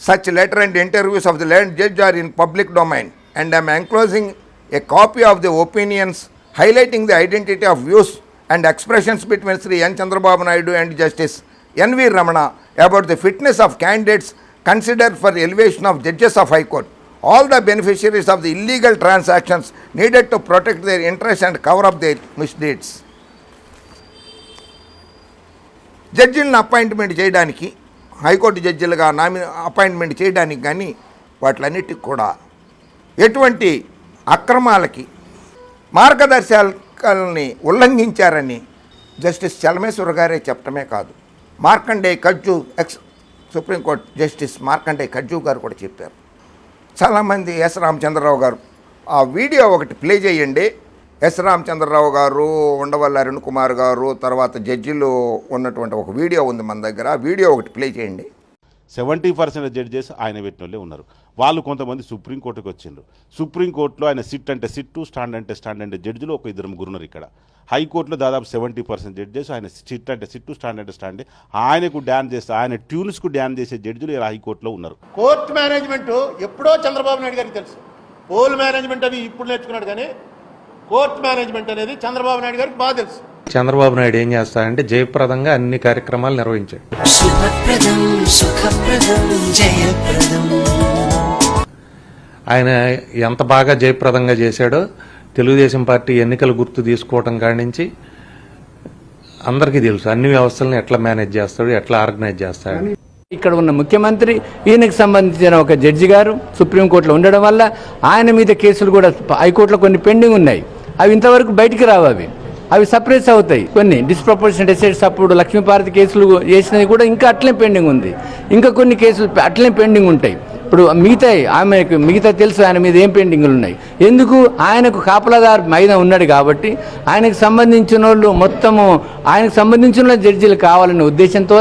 Such letter and interviews of the land judge are in public domain, and I am enclosing a copy of the opinions highlighting the identity of views and expressions between Sri N. Chandrababu Naidu and Justice N.V. Ramana about the fitness of candidates considered for elevation of judges of High Court. All the beneficiaries of the illegal transactions needed to protect their interests and cover up their misdeeds. జడ్జిలను appointment చేయడానికి, high court జడ్జిలుగా appointment చేయడానికి కానీ వాటిలన్నిటికి కూడా ఎటువంటి అక్రమాలకి మార్గదర్శకాలని ఉల్లంఘించారని justice Chelameswar గారే చెప్పడమే కాదు, మార్కండే కజ్జు సుప్రీంకోర్టు జస్టిస్ మార్కండే కజ్జు గారు కూడా చెప్పారు. చాలామంది ఎస్ రామచంద్రరావు గారు ఆ వీడియో ఒకటి ప్లే చేయండి. ఎస్ రామచంద్రరావు గారు, ఉండవల్లి అరుణ్ కుమార్ గారు, తర్వాత జడ్జిలు ఉన్నటువంటి ఒక వీడియో ఉంది మన దగ్గర. ఆ వీడియో ఒకటి ప్లే చేయండి. 70% జడ్జెస్ ఆయన పెట్టిన వాళ్ళే ఉన్నారు. వాళ్ళు కొంతమంది సుప్రీంకోర్టుకి వచ్చిండ్రు. సుప్రీంకోర్టులో ఆయన సిట్ అంటే సిట్టు, స్టాండ్ అంటే స్టాండ్ అంటే జడ్జిలు ఒక 2 ముగ్గురు ఉన్నారు ఇక్కడ. హైకోర్టులో దాదాపు 70% జడ్జెస్ ఆయన సిట్ అంటే సిట్టు, స్టాండ్ అంటే స్టాండ్, ఆయనకు డ్యాన్ చేస్తే ఆయన ట్యూన్స్కు డ్యాన్ చేసే జడ్జిలు ఇలా హైకోర్టులో ఉన్నారు. కోర్టు మేనేజ్మెంట్ ఎప్పుడో చంద్రబాబు నాయుడు గారికి తెలుసు. పోల్ మేనేజ్మెంట్ అని ఇప్పుడు నేర్చుకున్నాడు, కానీ కోర్టు మేనేజ్మెంట్ అనేది చంద్రబాబు నాయుడు గారికి బాగా తెలుసు. చంద్రబాబు నాయుడు ఏం చేస్తాడంటే జయప్రదంగా అన్ని కార్యక్రమాలు నిర్వహించాడు. శుభప్రదం సుఖప్రదం జయప్రదం. ఆయన ఎంత బాగా జయప్రదంగా చేశాడో తెలుగుదేశం పార్టీ ఎన్నికల గుర్తు తీసుకోవటం కాడి నుంచి అందరికీ తెలుసు. అన్ని వ్యవస్థలను ఎట్లా మేనేజ్ చేస్తాడు, ఎట్లా ఆర్గనైజ్ చేస్తాడు. ఇక్కడ ఉన్న ముఖ్యమంత్రి, ఈయనకు సంబంధించిన ఒక జడ్జి గారు సుప్రీంకోర్టులో ఉండడం వల్ల ఆయన మీద కేసులు కూడా హైకోర్టులో కొన్ని పెండింగ్ ఉన్నాయి. అవి ఇంతవరకు బయటికి రావు. అవి సప్రెస్ అవుతాయి. కొన్ని డిస్ప్రపోర్షనట్ అసెట్స్ అప్పుడు లక్ష్మీపార్వతి కేసులు చేసినవి కూడా ఇంకా అట్లే పెండింగ్ ఉంది. ఇంకా కొన్ని కేసులు అట్లే పెండింగ్ ఉంటాయి. ఇప్పుడు మిగతా తెలుసు ఆయన మీద ఏం పెండింగ్లు ఉన్నాయి. ఎందుకు? ఆయనకు కాపలాదారు మైదా ఉన్నాడు కాబట్టి ఆయనకు సంబంధించిన వాళ్ళు మొత్తము ఆయనకు సంబంధించిన జడ్జీలు కావాలనే ఉద్దేశంతో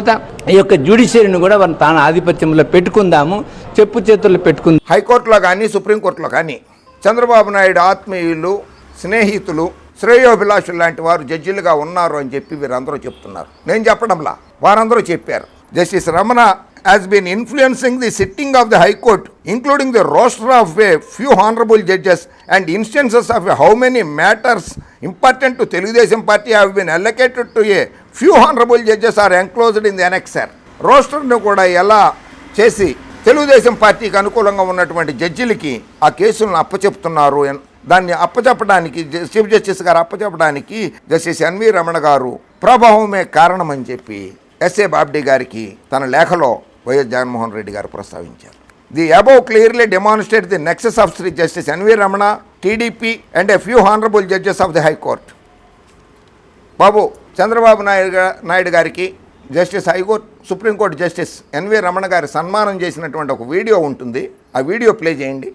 ఈ యొక్క జ్యుడిషియరీని కూడా తాను ఆధిపత్యంలో పెట్టుకుందాము, చెప్పు చేతుల్లో పెట్టుకుందాం. హైకోర్టులో కానీ సుప్రీంకోర్టులో కానీ చంద్రబాబు నాయుడు ఆత్మీయులు, స్నేహితులు, శ్రేయోభిలాషులు లాంటి వారు జడ్జిలుగా ఉన్నారు అని చెప్పి వీరందరూ చెప్తున్నారు. నేను చెప్పడంలా, వారందరూ చెప్పారు. Justice Ramana has been influencing the sitting of the High Court, including the roster of a few honorable judges and instances of how many matters important to Telugudesam party have been allocated to a few honorable judges are enclosed in the annexer. రోస్టర్ను కూడా ఎలా చేసి తెలుగుదేశం పార్టీకి అనుకూలంగా ఉన్నటువంటి జడ్జిలకి ఆ కేసులను అప్పచెప్తున్నారు. దాన్ని అప్పచెప్పడానికి chief justice గారు అప్పచెప్పడానికి జస్టిస్ ఎన్వి రమణ గారు ప్రభావమే కారణమని చెప్పి ఎస్ఏ బాబ్డీ గారికి తన లేఖలో వైఎస్ జగన్మోహన్ రెడ్డి గారు ప్రస్తావించారు. The above clearly demonstrate the nexus of Shri justice NV Ramana, TDP and a few honourable judges of the high court. Babu Chandrababu Naidu గారికి justice high court supreme court justice NV Ramana గారి సన్మానం చేసినటువంటి ఒక వీడియో ఉంటుంది. ఆ వీడియో ప్లే చేయండి.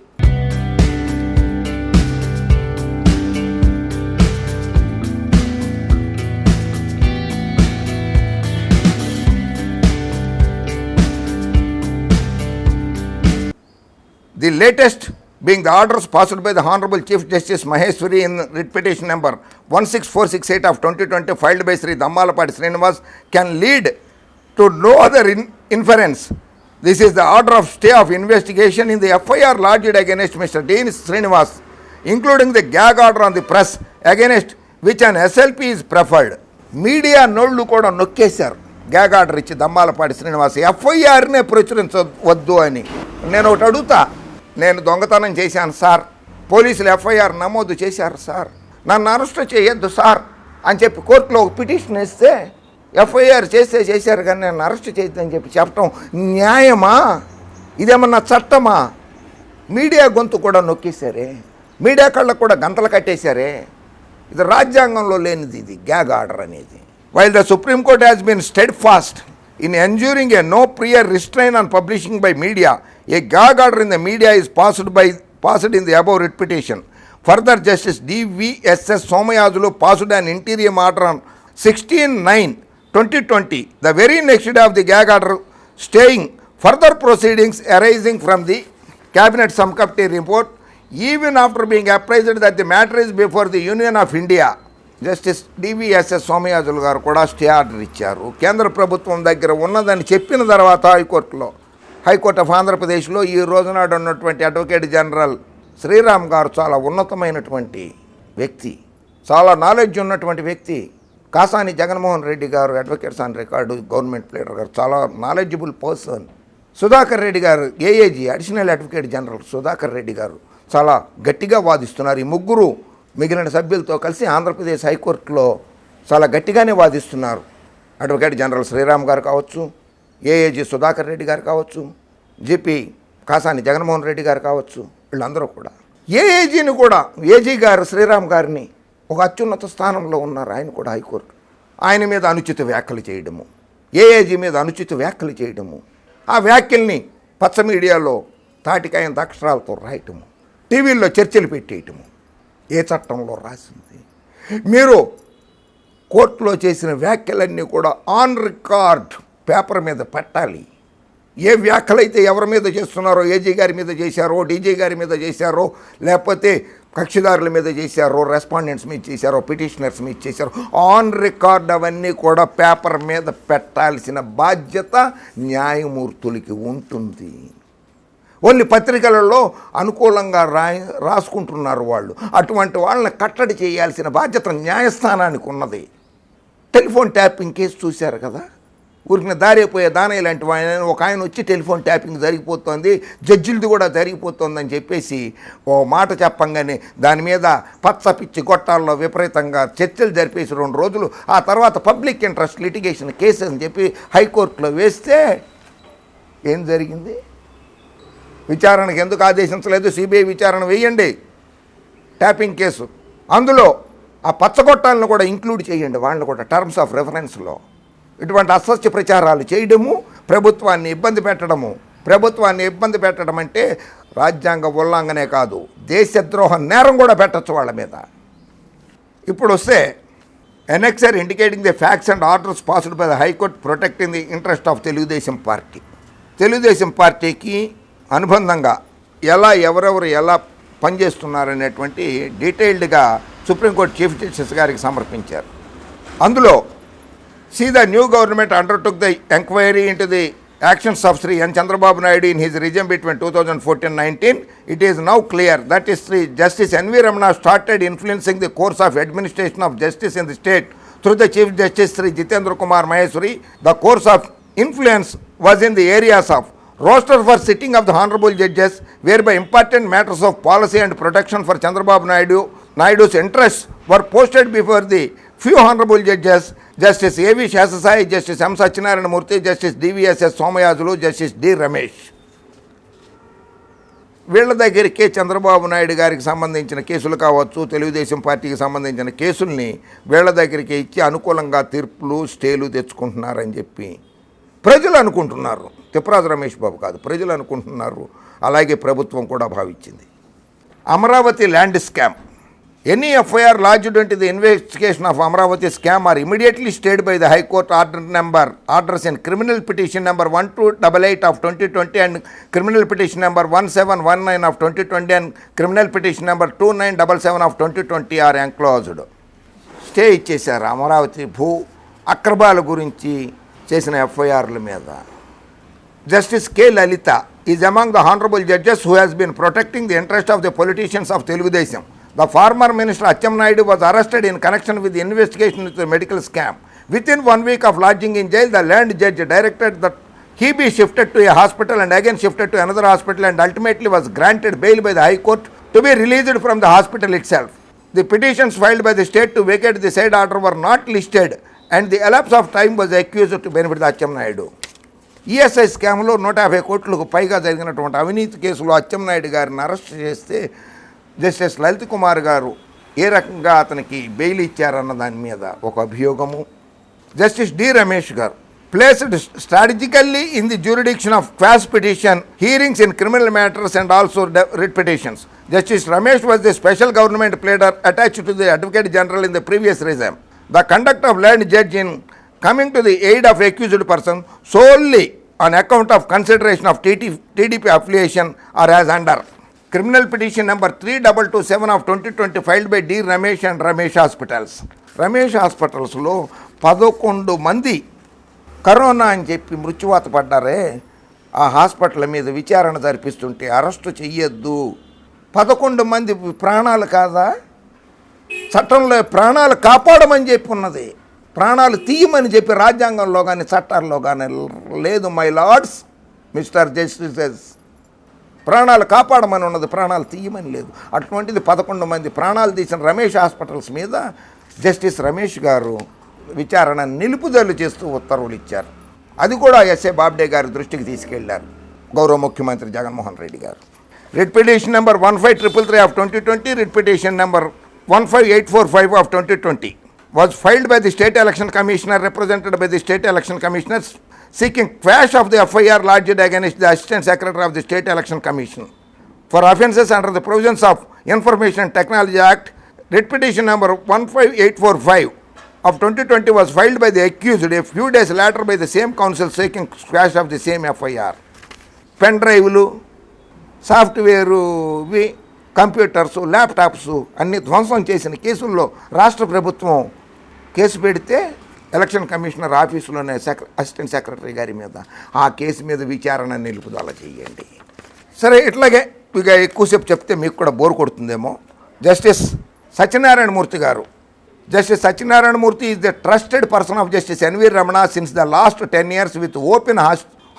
The latest being the orders passed by the Honorable Chief Justice Maheshwari in writ petition number 16468 of 2020 filed by Sri Dammalapati Srinivas can lead to no other inference. This is the order of stay of investigation in the FIR lodged against Mr. Dean Srinivas, including the gag order on the press against which an SLP is preferred. Media నోళ్ళు కూడా నొక్కేశారు gag order ఇచ్చి దమ్మాలపాటి శ్రీనివాస్ FIRనే ప్రచురించవద్దు అని. నేను ఒకటి అడుగుతా, నేను దొంగతనం చేశాను సార్, పోలీసులు FIR నమోదు చేశారు సార్, నన్ను అరెస్ట్ చేయొద్దు సార్ అని చెప్పి కోర్టులో ఒక పిటిషన్ ఇస్తే FIR చేశారు కానీ నన్ను అరెస్ట్ చేయొద్దని చెప్పి చెప్పడం న్యాయమా? ఇదేమన్నా చట్టమా? మీడియా గొంతు కూడా నొక్కేశారే, మీడియా కళ్ళకు కూడా గంతలు కట్టేశారే. ఇది రాజ్యాంగంలో లేనిది ఇది గ్యాగ్ ఆర్డర్ అనేది. While the supreme court has been steadfast in ensuring a no prior restraint on publishing by media, a gag order in the media is passed in the above writ petition. Further, Justice DVSS Somayajulu passed an interim order on 16/9/2020, the very next day of the gag order, staying further proceedings arising from the Cabinet Subcommittee report, even after being apprised that the matter is before the Union of India. Justice DVSS Somayajulu గారు కూడా stay order ఇచ్చారు. కేంద్ర ప్రభుత్వం దగ్గర ఉన్నదని చెప్పిన తర్వాత high court of ఆంధ్రప్రదేశ్లో ఈ రోజునాడు ఉన్నటువంటి అడ్వకేట్ జనరల్ శ్రీరామ్ గారు చాలా ఉన్నతమైనటువంటి వ్యక్తి, చాలా నాలెడ్జ్ ఉన్నటువంటి వ్యక్తి. కాసాని జగన్మోహన్ రెడ్డి గారు advocates on record government pleader గారు చాలా నాలెడ్జబుల్ పర్సన్. సుధాకర్ రెడ్డి గారు AAG additional advocate general Sudhakar Reddy గారు చాలా గట్టిగా వాదిస్తున్నారు. ఈ ముగ్గురు మిగిలిన సభ్యులతో కలిసి ఆంధ్రప్రదేశ్ హైకోర్టులో చాలా గట్టిగానే వాదిస్తున్నారు. అడ్వకేట్ జనరల్ శ్రీరామ్ గారు కావచ్చు, ఏఏజీ సుధాకర్ రెడ్డి గారు కావచ్చు, జీపీ కాసాని జగన్మోహన్ రెడ్డి గారు కావచ్చు, వీళ్ళందరూ కూడా ఏఏజీని కూడా ఏజీ గారు శ్రీరామ్ గారిని ఒక అత్యున్నత స్థానంలో ఉన్నారు. ఆయన కూడా హైకోర్టు ఆయన మీద అనుచిత వ్యాఖ్యలు చేయడము, ఏఏజీ మీద అనుచిత వ్యాఖ్యలు చేయడము, ఆ వ్యాఖ్యల్ని పచ్చ మీడియాలో తాటికాయంత అక్షరాలతో రాయటము, టీవీల్లో చర్చలు పెట్టేయటము. ఏ చట్టంలో రాసింది? మీరు కోర్టులో చేసిన వ్యాఖ్యలన్నీ కూడా ఆన్ రికార్డ్ పేపర్ మీద పెట్టాలి. ఏ వ్యాఖ్యలైతే ఎవరి మీద చేస్తున్నారో, ఏజీ గారి మీద చేశారో, డీజీ గారి మీద చేశారో, లేకపోతే కక్షిదారుల మీద చేశారో, రెస్పాండెంట్స్ మీద చేశారో, పిటిషనర్స్ మీద చేశారో, ఆన్ రికార్డ్ అవన్నీ కూడా పేపర్ మీద పెట్టాల్సిన బాధ్యత న్యాయమూర్తులకి ఉంటుంది. ఓన్లీ పత్రికలలో అనుకూలంగా రాసుకుంటున్నారు వాళ్ళు. అటువంటి వాళ్ళని కట్టడి చేయాల్సిన బాధ్యత న్యాయస్థానానికి ఉన్నది. టెలిఫోన్ ట్యాపింగ్ కేసు చూశారు కదా, ఊరికి దారైపోయే దానయ్య లాంటి ఒక ఆయన వచ్చి టెలిఫోన్ ట్యాపింగ్ జరిగిపోతుంది, జడ్జిలది కూడా జరిగిపోతుందని చెప్పేసి ఓ మాట చెప్పంగానే దాని మీద పచ్చపిచ్చి గొట్టాల్లో విపరీతంగా చర్చలు జరిపేసి 2 రోజులు, ఆ తర్వాత పబ్లిక్ ఇంట్రెస్ట్ లిటిగేషన్ కేసు అని చెప్పి హైకోర్టులో వేస్తే ఏం జరిగింది? విచారణకు ఎందుకు ఆదేశించలేదు? సిబిఐ విచారణ వేయండి ట్యాపింగ్ కేసు, అందులో ఆ పచ్చగొట్టాలను కూడా ఇంక్లూడ్ చేయండి, వాళ్ళని కూడా టర్మ్స్ ఆఫ్ రెఫరెన్స్లో. ఇటువంటి అసత్య ప్రచారాలు చేయడము, ప్రభుత్వాన్ని ఇబ్బంది పెట్టడం అంటే రాజ్యాంగ ఉల్లంఘనే కాదు, దేశద్రోహ నేరం కూడా పెట్టచ్చు వాళ్ళ మీద. ఇప్పుడు వస్తే annexure indicating the facts and orders passed by the high court protecting the interest of Telugu Desam party. Telugu Desam పార్టీకి అనుబంధంగా ఎవరెవరు ఎలా పనిచేస్తున్నారనేటువంటి డీటెయిల్డ్గా సుప్రీంకోర్టు చీఫ్ జస్టిస్ గారికి సమర్పించారు. అందులో See, the new government undertook the enquiry into the actions of Sri N. Chandrababu Naidu in his regime between 2014-19. It is now clear that Sri Justice N.V. Ramana started influencing the course of administration of justice in the state through the Chief Justice Sri Jitendra Kumar Maheshwari. The course of influence was in the areas of roster for sitting of the honorable judges, whereby important matters of policy and protection for Chandrababu Naidu's interests were posted before the few honorable judges, Justice A.V. Shesasai, Justice M. Satyanarayana Murthy, Justice D.V.S.S. Somayajulu, Justice D. Ramesh. వీళ్ళ దగ్గరికి చంద్రబాబు నాయుడు గారికి సంబంధించిన కేసులు కావచ్చు, తెలుగుదేశం పార్టీకి సంబంధించిన కేసుల్ని వీళ్ళ దగ్గరికి ఇచ్చి అనుకూలంగా తీర్పులు స్టేలు తెచ్చుకుంటున్నారని చెప్పి ప్రజలు అనుకుంటున్నారు. తిప్పరాజు రమేష్ బాబు కాదు, ప్రజలు అనుకుంటున్నారు. అలాగే ప్రభుత్వం కూడా భావించింది. Amaravati land scam. Any FIR lodged into the investigation of Amravati scam are immediately stayed by the High Court orders in criminal petition number 1288 of 2020 and criminal petition number 1719 of 2020 and criminal petition number 2977 of 2020 are enclosed. Stay ఇచ్చేశారు అమరావతి భూ అక్రమాల గురించి చేసిన ఎఫ్ఐఆర్ల మీద. Justice K. Lalita is among the honorable judges who has been protecting the interest of the politicians of Telugudesam. The former minister Acham Naidu was arrested in connection with the investigation into the medical scam. Within 1 week of lodging in jail, the land judge directed that he be shifted to a hospital and again shifted to another hospital and ultimately was granted bail by the High Court to be released from the hospital itself. The petitions filed by the state to vacate the said order were not listed and the elapse of time was accused to benefit the Acham Naidu. ESI స్కామ్లో 150 కోట్లకు పైగా జరిగినటువంటి అవినీతి కేసులో అచ్చెన్నాయుడు గారిని arrest చేస్తే justice Lalit Kumar గారు ఏ రకంగా అతనికి బెయిల్ ఇచ్చారన్న దాని మీద ఒక అభియోగము. Justice D Ramesh garu placed strategically in the jurisdiction of quash petition hearings in criminal matters and also writ petitions. Justice Ramesh was the special government pleader attached to the Advocate General in the previous regime. The conduct of learned judge in coming to the aid of accused person solely on account of consideration of TDP affiliation or as under criminal petition number 3227 of 2020 filed by D. Ramesh and Ramesh Hospitals. Ramesh Hospitals లో 11 మంది corona అని చెప్పి మృత్యువాత పడ్డారే, ఆ hospital మీద విచారణ జరిపిస్తుంటే arrest చెయ్యొద్దు. 11 మంది ప్రాణాలు కాదా? చట్టంలో ప్రాణాలు కాపాడమని చెప్పి ఉన్నది, ప్రాణాలు తీయమని చెప్పి రాజ్యాంగంలో కానీ చట్టాల్లో కానీ లేదు. మై లార్డ్స్, మిస్టర్ జస్టిసెస్, ప్రాణాలు కాపాడమని ఉన్నది, ప్రాణాలు తీయమని లేదు. అటువంటిది 11 మంది ప్రాణాలు తీసిన రమేష్ హాస్పిటల్స్ మీద జస్టిస్ రమేష్ గారు విచారణ నిలుపుదల చేస్తూ ఉత్తర్వులు ఇచ్చారు. అది కూడా ఎస్ఏ బాబ్డే గారి దృష్టికి తీసుకెళ్లారు గౌరవ ముఖ్యమంత్రి జగన్మోహన్ రెడ్డి గారు. Writ petition number 15333 of 2020, writ petition number 15845 of 2020 was filed by the State Election Commissioner represented by the State Election Commissioners seeking quash of the FIR lodged against the Assistant Secretary of the State Election Commission for offences under the provisions of Information Technology Act. Writ petition number 15845 of 2020 was filed by the accused a few days later by the same counsel seeking squash of the same FIR. Pen డ్రైవ్లు, సాఫ్ట్వేర్వి, computers, laptops అన్ని ధ్వంసం చేసిన కేసుల్లో రాష్ట్ర ప్రభుత్వం case పెడితే election commissioner ఆఫీసులోనే assistant secretary గారి మీద ఆ కేసు మీద విచారణ నిలుపుదల చేయండి. సరే, ఇట్లాగే ఇక ఎక్కువసేపు చెప్తే మీకు కూడా బోర్ కొడుతుందేమో. జస్టిస్ సత్యనారాయణ మూర్తి గారు. Justice Satyanarayana Murthy is the trusted person of Justice N.V. Ramana since the last 10 years with open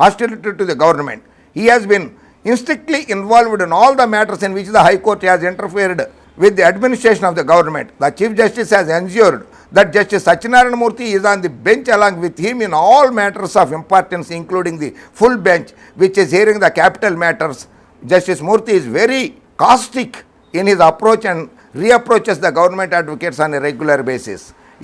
hostility to the government. He has been intricately involved in all the matters in which the High Court has interfered with the administration of the government. The Chief Justice has ensured that Justice Satyanarayana Murthy is on the bench along with him in all matters of importance, including the full bench, which is hearing the capital matters. Justice Murthy is very caustic in his approach and reapproaches the government advocates on a regular basis.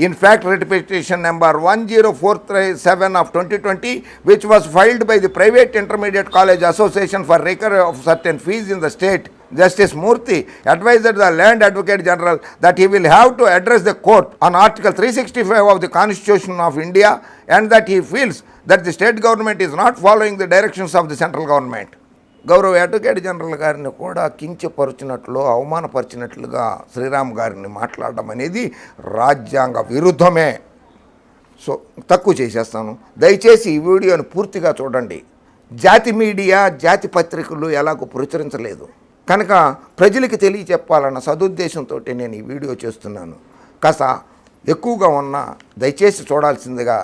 In fact, writ petition number 10437 of 2020, which was filed by the Private Intermediate College Association for recovery of certain fees in the state, Justice Murthy advised the Land Advocate General that he will have to address the court on Article 365 of the Constitution of India and that he feels that the state government is not following the directions of the central government. గౌరవ advocate general గారిని కూడా కించపరిచినట్లు, అవమానపరిచినట్లుగా శ్రీరామ్ గారిని మాట్లాడడం అనేది రాజ్యాంగ విరుద్ధమే. So తక్కువ చేసేస్తాను. దయచేసి ఈ వీడియోని పూర్తిగా చూడండి. జాతి మీడియా, జాతి పత్రికలు ఎలాగో ప్రచురించలేదు కనుక ప్రజలకి తెలియచెప్పాలన్న సదుద్దేశంతో నేను ఈ వీడియో చేస్తున్నాను. కాస్త ఎక్కువగా ఉన్న దయచేసి చూడాల్సిందిగా,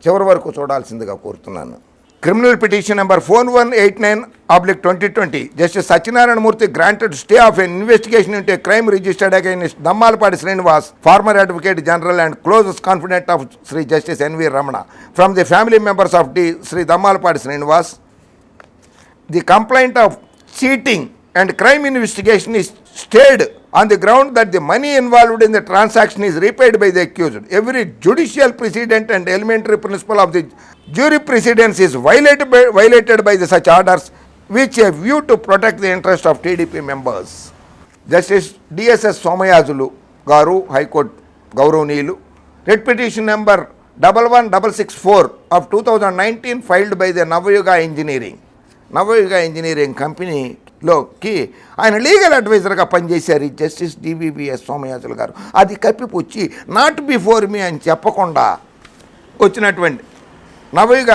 చివరి వరకు చూడాల్సిందిగా కోరుతున్నాను. Criminal petition number 4189/2020, Justice Satyanarayana Murthy granted stay of an investigation into a crime registered against Dammalpadi Srinivas, former Advocate General and closest confidant of Sri Justice N.V. Ramana, from the family members of Sri Dammalpadi Srinivas. The complaint of cheating and crime investigation is stayed on the ground that the money involved in the transaction is repaid by the accused. Every judicial precedent and elementary principle of the jury precedence is violated by the such orders, which are viewed to protect the interest of TDP members. Justice DSS Somayazulu Garu, High Court Gauronilu, writ petition number 11664 of 2019 filed by the Navayuga Engineering Company లోకి ఆయన legal అడ్వైజర్గా పనిచేశారు justice డివివిఎస్ Somayajulu గారు. అది కప్పిపుచ్చి not before me అని చెప్పకుండా వచ్చినటువంటి నవయుగ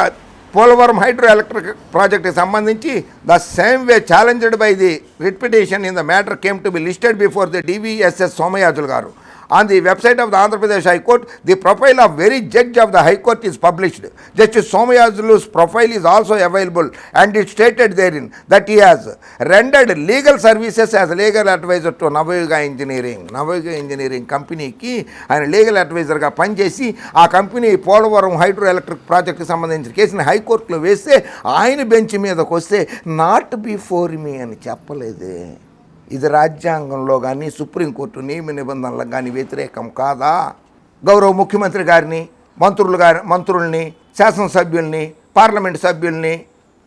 Polavaram hydro electric ప్రాజెక్ట్కి సంబంధించి the same way challenged by the writ petition in the matter came to be listed before the DVSS Somayajulu గారు. On the website of the Andhra Pradesh High Court, the profile of very judge of the High Court is published. Justice Somayazulu's profile is also available and it stated therein that he has rendered legal services as legal advisor to Navayuga Engineering కంపెనీకి ఆయన legal అడ్వైజర్గా పనిచేసి ఆ company Polavaram hydro electric ప్రాజెక్ట్కి సంబంధించిన కేసుని హైకోర్టులో వేస్తే ఆయన బెంచ్ మీదకి వస్తే నాట్ బిఫోర్ మీ అని చెప్పలేదే. ఇది రాజ్యాంగంలో కానీ సుప్రీంకోర్టు నియమ నిబంధనలకు కానీ వ్యతిరేకం కాదా? గౌరవ ముఖ్యమంత్రి గారిని, మంత్రుల్ని, శాసనసభ్యుల్ని, పార్లమెంట్ సభ్యుల్ని,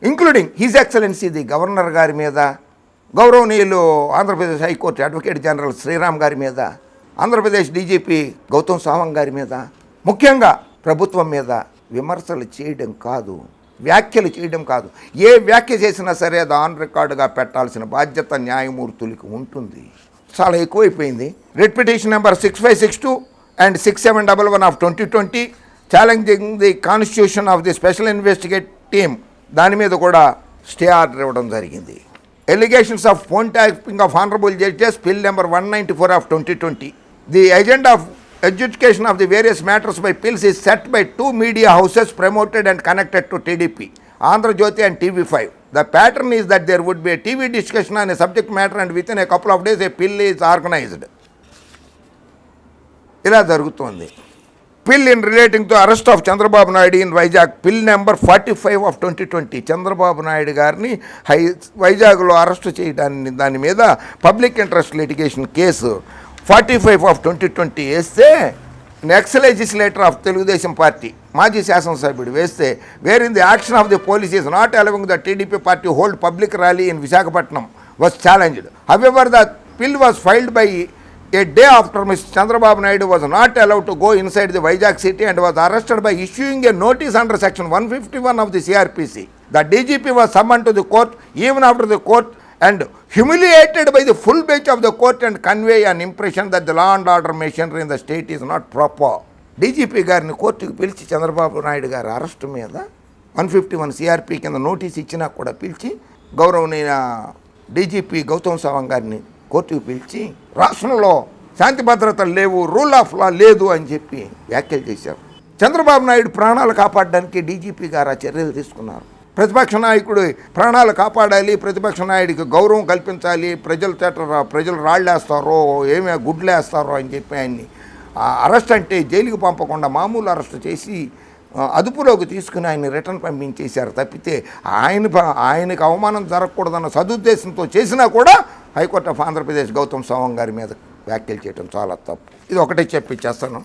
including his excellency the governor గారి మీద, గౌరవనీయులు Andhra Pradesh high court advocate general Sriram గారి మీద, ఆంధ్రప్రదేశ్ డీజీపీ గౌతమ్ సావంగ్ గారి మీద, ముఖ్యంగా ప్రభుత్వం మీద విమర్శలు చేయడం కాదు, వ్యాఖ్యలు చేయడం కాదు. ఏ వ్యాఖ్య చేసినా సరే అది ఆన్ రికార్డుగా పెట్టాల్సిన బాధ్యత న్యాయమూర్తులకు ఉంటుంది. చాలా ఎక్కువైపోయింది. Writ petition number 6562 and 6711 of 2020 challenging the constitution of the special investigate team, దాని మీద కూడా స్టే ఆర్డర్ ఇవ్వడం జరిగింది. Allegations of phone tapping of honourable judges bill number 194 of 2020. The agenda of adjudication of the various matters by pills is set by two media houses promoted and connected to TDP, Andhra Jyoti and TV5. The pattern is that there would be a TV discussion on a subject matter and within a couple of days a pill is organized. ఇలా జరుగుతోంది. Pill in relating to arrest of Chandrababu Naidu in Vizag, pill number 45 of 2020. Chandrababu Naidu గారిని వైజాగ్లో arrest చేయడాన్ని దాని మీద public interest litigation case 45 of 2020 వేస్తే next legislator of Telugu Desam party మాజీ శాసనసభ్యుడు వేస్తే where in the action of the police is not allowing the TDP party hold public rally in Visakhapatnam was challenged. However the PIL was filed by a day after Mr. Chandrababu Naidu was not allowed to go inside the Vizag city and was arrested by issuing a notice under section 151 of the CRPC. The DGP was summoned to the court even after the court and humiliated by the full bench of the court and convey an impression that the law and order machinery in the state is not proper. DGP గారిని కోర్టుకు పిలిచి చంద్రబాబు నాయుడు గారి arrest మీద 151 CRP కింద notice ఇచ్చినా కూడా పిలిచి గౌరవనీయ డీజీపీ గౌతమ్ సవాంగ్ గారిని కోర్టుకు పిలిచి రాష్ట్రంలో శాంతి భద్రతలు లేవు, రూల్ ఆఫ్ లా లేదు అని చెప్పి వ్యాఖ్యలు చేశారు. చంద్రబాబు నాయుడు ప్రాణాలు కాపాడడానికి డీజీపీ గారు ఆ చర్యలు తీసుకున్నారు. ప్రతిపక్ష నాయకుడు ప్రాణాలు కాపాడాలి, ప్రతిపక్ష నాయుడికి గౌరవం కల్పించాలి, ప్రజలు రాళ్ళేస్తారో ఏమే గుడ్లేస్తారో అని చెప్పి ఆయన్ని అరెస్ట్ అంటే జైలుకి పంపకుండా మామూలు అరెస్ట్ చేసి అదుపులోకి తీసుకుని ఆయన రిటర్న్ పంపించేశారు తప్పితే ఆయనకు అవమానం జరగకూడదన్న సదుద్దేశంతో చేసినా కూడా హైకోర్టు ఆఫ్ ఆంధ్రప్రదేశ్ గౌతమ్ సవాంగ్ గారి మీద వ్యాఖ్యలు చేయడం చాలా తప్పు. ఇది ఒకటే చెప్పిచ్చేస్తాను.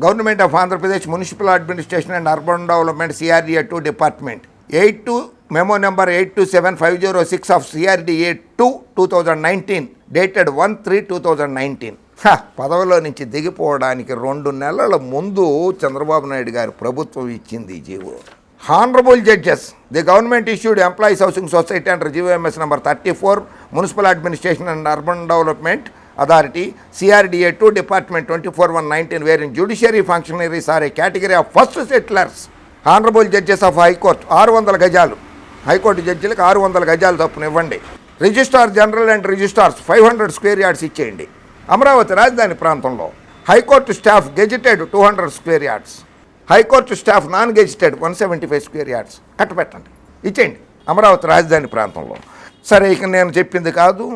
Government of Andhra Pradesh municipal administration and urban development CRDA 2 department 82 memo number 827506 of CRDA 2 2019 dated 1/3/2019 పదవిలో నుంచి దిగిపోవడానికి 2 నెలల ముందు చంద్రబాబు నాయుడు గారు ప్రభుత్వం ఇచ్చింది ఈ GO. Honourable judges, the government issued employees housing society under GOMS number 34 municipal administration and urban development authority CRDA 2 department 24/1/19 wherein judiciary functionaries are a category of first settlers. Honourable judges of high court 600 గజాలు, high court జడ్జిలకు 600 గజాలు తప్పున ఇవ్వండి. Registrar general and registrars 500 square yards ఇచ్చేయండి. అమరావతి రాజధాని ప్రాంతంలో high court staff gazetted 200 square yards, high court staff non gazetted 175 square yards కట్టబెట్టండి, ఇచ్చేయండి అమరావతి రాజధాని ప్రాంతంలో. సరే, ఇక నేను చెప్పింది కాదు,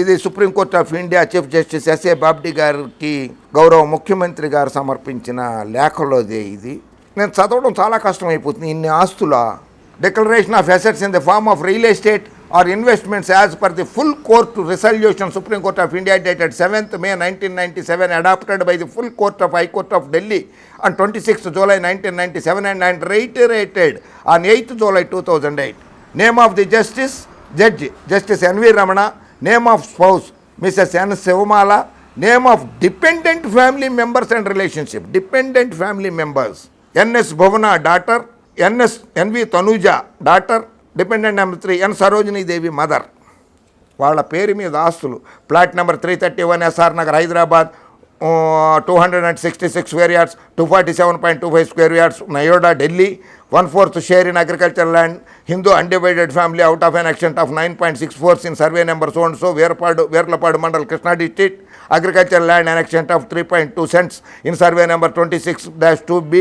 ఇది supreme court of India chief justice S.A. బాబ్డీ గారికి గౌరవ ముఖ్యమంత్రి గారు సమర్పించిన లేఖలోదే ఇది. నేను చదవడం చాలా కష్టమైపోతుంది. ఇన్ని ఆస్తుల declaration of assets in the form of real estate or investments as per the full court resolution supreme court of India dated 7th May 1997 adopted by the full court of high court of Delhi on 26th July 1997 and reiterated on 8th July 2008. Name of the judge Justice N.V. Ramana. Name of spouse Mrs. N. Sivamala. Name of dependent family members and relationship. Dependent family members. N.S. Bhavana, daughter. N.V. Tanuja, daughter. Dependent number 3, N. Sarojini Devi, mother. వాళ్ళ పేరు మీద ఆస్తులు plot number 331 SR Nagar Hyderabad 266 square yards, 247.25 square yards Noida Delhi, 1/4 share in agriculture land Hindu undivided family out of an extent of 9.64 in survey number so and so Verlapadu mandal Krishna district, agriculture land an extent of 3.2 cents in survey number 26-2B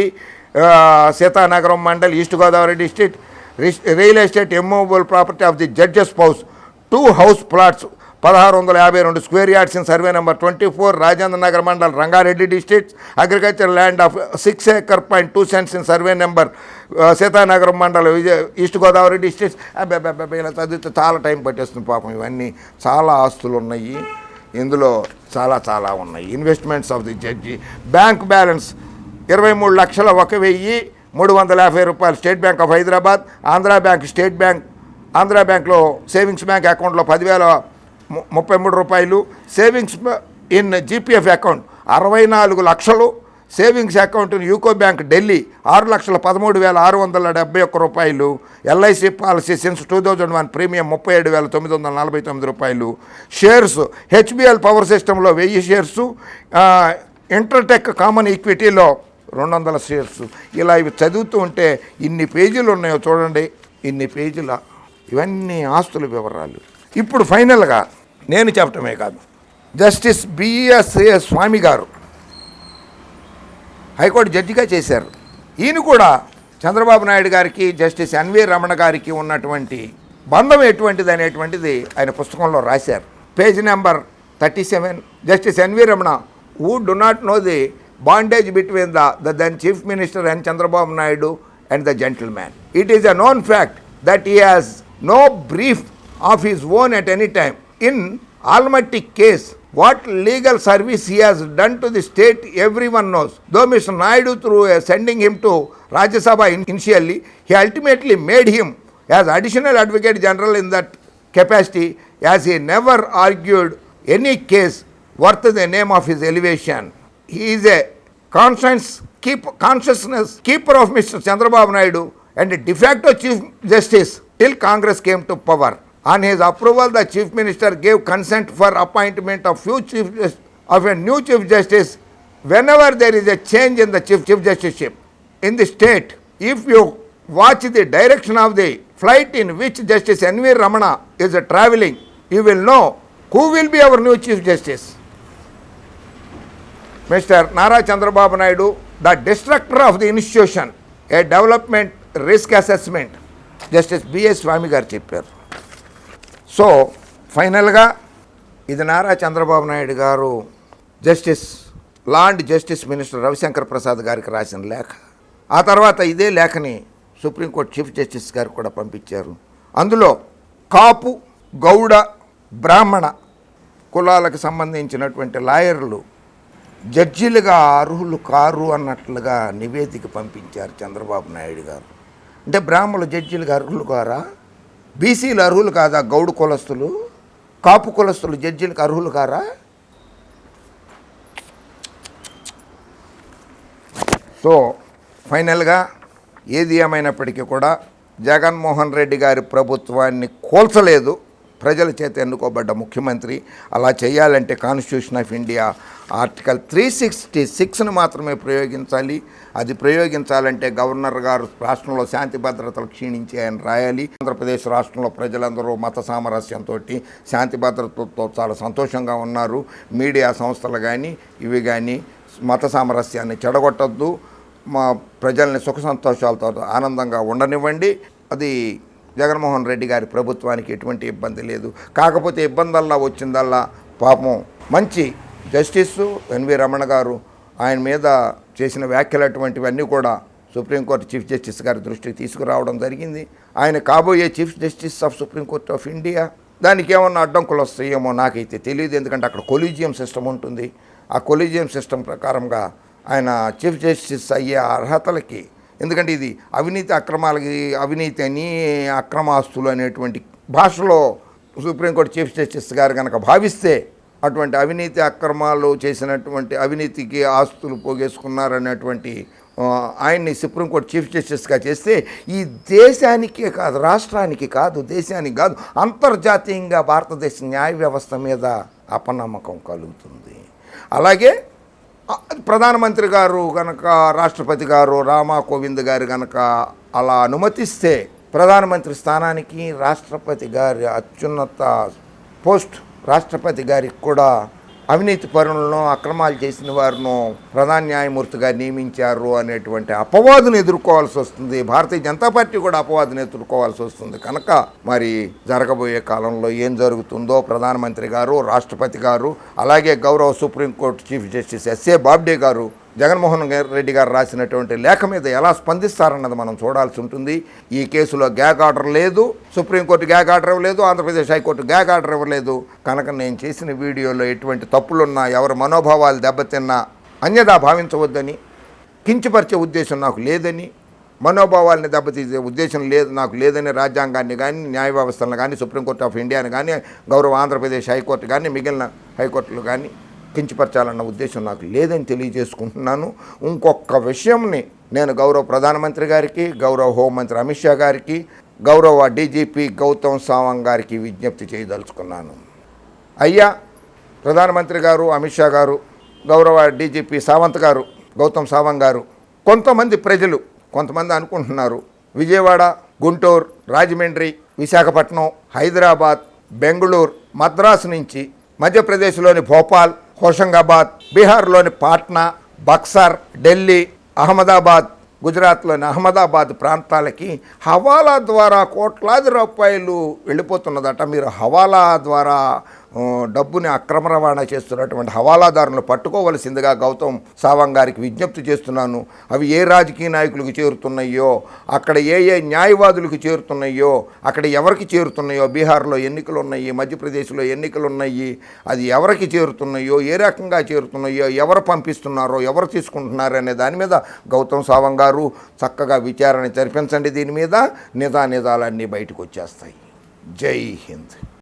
Seethanagaram mandal east Godavari district. Real estate immovable property of the judges house 2 house plots 1652 square yards in survey number 24 Rajendra Nagar mandal Rangareddy district, agriculture land of 6.2 acres in survey number Sitanagaram mandal east Godavari district. ఇలా చదివితే చాలా time పట్టేస్తుంది పాపం. ఇవన్నీ చాలా ఆస్తులు ఉన్నాయి ఇందులో, చాలా ఉన్నాయి. Investments of the judge, bank balance 23,01,350 రూపాయలు state bank of Hyderabad, Andhra bank, state bank, Andhra బ్యాంక్లో సేవింగ్స్ బ్యాంక్ అకౌంట్లో 10,033 రూపాయలు, సేవింగ్స్ ఇన్ GPF అకౌంట్ 64 లక్షలు, savings account in UCO bank Delhi 6,13,671 రూపాయలు, LIC పాలసీ సిన్స్ 2001 ప్రీమియం 37,949 రూపాయలు, షేర్స్ HBL పవర్ సిస్టంలో 1000 షేర్సు, ఇంటర్టెక్ కామన్ ఈక్విటీలో 200 షేర్స్. ఇలా ఇవి చదువుతూ ఉంటే ఇన్ని పేజీలు ఉన్నాయో చూడండి, ఇన్ని పేజీల ఇవన్నీ ఆస్తుల వివరాలు. ఇప్పుడు ఫైనల్గా నేను చెప్పటమే కాదు, జస్టిస్ BSA స్వామి గారు హైకోర్టు జడ్జిగా చేశారు. ఈయన కూడా చంద్రబాబు నాయుడు గారికి జస్టిస్ NV రమణ గారికి ఉన్నటువంటి బంధం ఎటువంటిది అనేటువంటిది ఆయన పుస్తకంలో రాశారు. Page number 37. Justice NV Ramana, who do not know the bondage between the then Chief Minister and Chandrababu Naidu and the gentleman. It is a known fact that he has no brief of his own at any time. In Almaty case, what legal service he has done to the state everyone knows. Though Mr. Naidu through sending him to Rajya Sabha initially, he ultimately made him as additional Advocate General in that capacity, as he never argued any case worth the name of his elevation. He is a consciousness keeper of Mr. Chandrababu Naidu and a de facto Chief Justice till Congress came to power. On his approval, the Chief Minister gave consent for appointment of a new Chief Justice whenever there is a change in the Chief Justiceship in the state. If you watch the direction of the flight in which Justice N.V. Ramana is travelling, you will know who will be our new Chief Justice. Mr. Nara Chandrababu Naidu, the destructor of the institution, a development risk assessment, Justice B.S. Swami గారు చెప్పారు. So ఫైనల్గా ఇది నారా చంద్రబాబు నాయుడు గారు law and justice minister Ravishankar Prasad గారికి రాసిన లేఖ. ఆ తర్వాత ఇదే లేఖని సుప్రీంకోర్టు చీఫ్ జస్టిస్ గారు కూడా పంపించారు. అందులో కాపు, గౌడ, బ్రాహ్మణ కులాలకు సంబంధించినటువంటి లాయర్లు జడ్జీలుగా అర్హులు కారు అన్నట్లుగా నివేదిక పంపించారు చంద్రబాబు నాయుడు గారు. అంటే బ్రాహ్మణులు జడ్జీలుగా అర్హులు కారా? బీసీలు అర్హులు కాదా? గౌడు కులస్తులు, కాపు కులస్తులు జడ్జీలకు అర్హులు కారా? సో ఫైనల్గా ఏది ఏమైనప్పటికీ కూడా జగన్మోహన్ రెడ్డి గారి ప్రభుత్వాన్ని కూల్చలేదు. ప్రజల చేత ఎన్నుకోబడ్డ ముఖ్యమంత్రి. అలా చేయాలంటే కాన్స్టిట్యూషన్ ఆఫ్ ఇండియా ఆర్టికల్ 366ను మాత్రమే ప్రయోగించాలి. అది ప్రయోగించాలంటే గవర్నర్ గారు రాష్ట్రంలో శాంతి భద్రతలు క్షీణించాయని రాయాలి. ఆంధ్రప్రదేశ్ రాష్ట్రంలో ప్రజలందరూ మత సామరస్యంతో శాంతి భద్రతతో చాలా సంతోషంగా ఉన్నారు. మీడియా సంస్థలు కానీ ఇవి కానీ మత సామరస్యాన్ని చెడగొట్టద్దు. మా ప్రజల్ని సుఖ సంతోషాలతో ఆనందంగా ఉండనివ్వండి. అది జగన్మోహన్ రెడ్డి గారి ప్రభుత్వానికి ఎటువంటి ఇబ్బంది లేదు. కాకపోతే ఇబ్బందల్లా వచ్చిందల్లా పాపం మంచి జస్టిస్ ఎన్వి రమణ గారు ఆయన మీద చేసిన వ్యాఖ్యలు అటువంటివన్నీ కూడా సుప్రీంకోర్టు చీఫ్ జస్టిస్ గారి దృష్టికి తీసుకురావడం జరిగింది. ఆయన కాబోయే chief justice of supreme court of India. దానికి ఏమన్నా అడ్డంకులు వస్తాయేమో నాకైతే తెలియదు. ఎందుకంటే అక్కడ కొలీజియం సిస్టమ్ ఉంటుంది. ఆ కొలీజియం సిస్టమ్ ప్రకారంగా ఆయన చీఫ్ జస్టిస్ అయ్యే అర్హతలకి, ఎందుకంటే ఇది అవినీతి అని అక్రమాస్తులు అనేటువంటి భాషలో సుప్రీంకోర్టు చీఫ్ జస్టిస్ గారు కనుక భావిస్తే అటువంటి అవినీతి అక్రమాలు చేసినటువంటి అవినీతికి ఆస్తులు పోగేసుకున్నారనేటువంటి ఆయన్ని సుప్రీంకోర్టు చీఫ్ జస్టిస్గా చేస్తే ఈ దేశానికే కాదు, రాష్ట్రానికి కాదు, దేశానికి కాదు, అంతర్జాతీయంగా భారతదేశ న్యాయ వ్యవస్థ మీద అపనమ్మకం కలుగుతుంది. అలాగే ప్రధానమంత్రి గారు కనుక, రాష్ట్రపతి గారు రామ్నాథ్ కోవింద్ గారు కనుక అలా అనుమతిస్తే ప్రధానమంత్రి స్థానానికి రాష్ట్రపతి గారి అత్యున్నత పోస్ట్ రాష్ట్రపతి గారికి కూడా అవినీతి పరులను, అక్రమాలు చేసిన వారిను ప్రధాన న్యాయమూర్తిగా నియమించారు అనేటువంటి అపవాదును ఎదుర్కోవాల్సి వస్తుంది. భారతీయ జనతా పార్టీ కూడా అపవాదును ఎదుర్కోవాల్సి వస్తుంది. కనుక మరి జరగబోయే కాలంలో ఏం జరుగుతుందో ప్రధానమంత్రి గారు, రాష్ట్రపతి గారు, అలాగే గౌరవ Supreme Court chief justice S A Bobde గారు జగన్మోహన్ రెడ్డి గారు రాసినటువంటి లేఖ మీద ఎలా స్పందిస్తారన్నది మనం చూడాల్సి ఉంటుంది. ఈ కేసులో గ్యాగ్ ఆర్డర్ లేదు, సుప్రీంకోర్టు గ్యాగ్ ఆర్డర్ ఇవ్వలేదు, ఆంధ్రప్రదేశ్ హైకోర్టు గ్యాగ్ ఆర్డర్ ఇవ్వలేదు. కనుక నేను చేసిన వీడియోలో ఎటువంటి తప్పులున్నా, ఎవరి మనోభావాలు దెబ్బతిన్నా అన్యదా భావించవద్దని, కించపరిచే ఉద్దేశం నాకు లేదని, మనోభావాలని దెబ్బతీసే ఉద్దేశం నాకు లేదని రాజ్యాంగాన్ని కానీ, న్యాయ వ్యవస్థలను కానీ, సుప్రీంకోర్టు ఆఫ్ ఇండియాని కానీ, గౌరవ ఆంధ్రప్రదేశ్ హైకోర్టు కానీ, మిగిలిన హైకోర్టులు కానీ కించపరచాలన్న ఉద్దేశం నాకు లేదని తెలియజేసుకుంటున్నాను. ఇంకొక విషయంని నేను గౌరవ ప్రధానమంత్రి గారికి, గౌరవ హోంమంత్రి అమిత్ షా గారికి, గౌరవ డీజీపీ గౌతమ్ సావంగ్ గారికి విజ్ఞప్తి చేయదలుచుకున్నాను. అయ్యా ప్రధానమంత్రి గారు, అమిత్ షా గారు, గౌరవ డీజీపీ సావంత్ గారు, గౌతమ్ సావంగ్ గారు, కొంతమంది అనుకుంటున్నారు విజయవాడ, గుంటూరు, రాజమండ్రి, విశాఖపట్నం, హైదరాబాద్, బెంగళూరు, మద్రాసు నుంచి మధ్యప్రదేశ్లోని భోపాల్, హోషంగాబాద్, బీహార్లోని పాట్నా, బక్సర్, ఢిల్లీ, అహ్మదాబాద్, గుజరాత్లోని అహ్మదాబాద్ ప్రాంతాలకి హవాలా ద్వారా కోట్లాది రూపాయలు వెళ్ళిపోతున్నదట. మీరు హవాలా ద్వారా డబ్బుని అక్రమ రవాణా చేస్తున్నటువంటి హవాలాదారులను పట్టుకోవలసిందిగా గౌతమ్ సావంగ్ గారికి విజ్ఞప్తి చేస్తున్నాను. అవి ఏ రాజకీయ నాయకులకు చేరుతున్నాయో, అక్కడ ఏ న్యాయవాదులకు చేరుతున్నాయో, అక్కడ ఎవరికి చేరుతున్నాయో, బీహార్లో ఎన్నికలు ఉన్నాయి, మధ్యప్రదేశ్లో ఎన్నికలు ఉన్నాయి, అది ఎవరికి చేరుతున్నాయో, ఏ రకంగా చేరుతున్నాయో, ఎవరు పంపిస్తున్నారో, ఎవరు తీసుకుంటున్నారో అనే దాని మీద గౌతమ్ సావంగ్ గారు చక్కగా విచారణ జరిపించండి. దీని మీద నిజాలన్నీ బయటకు వచ్చేస్తాయి. జై హింద్.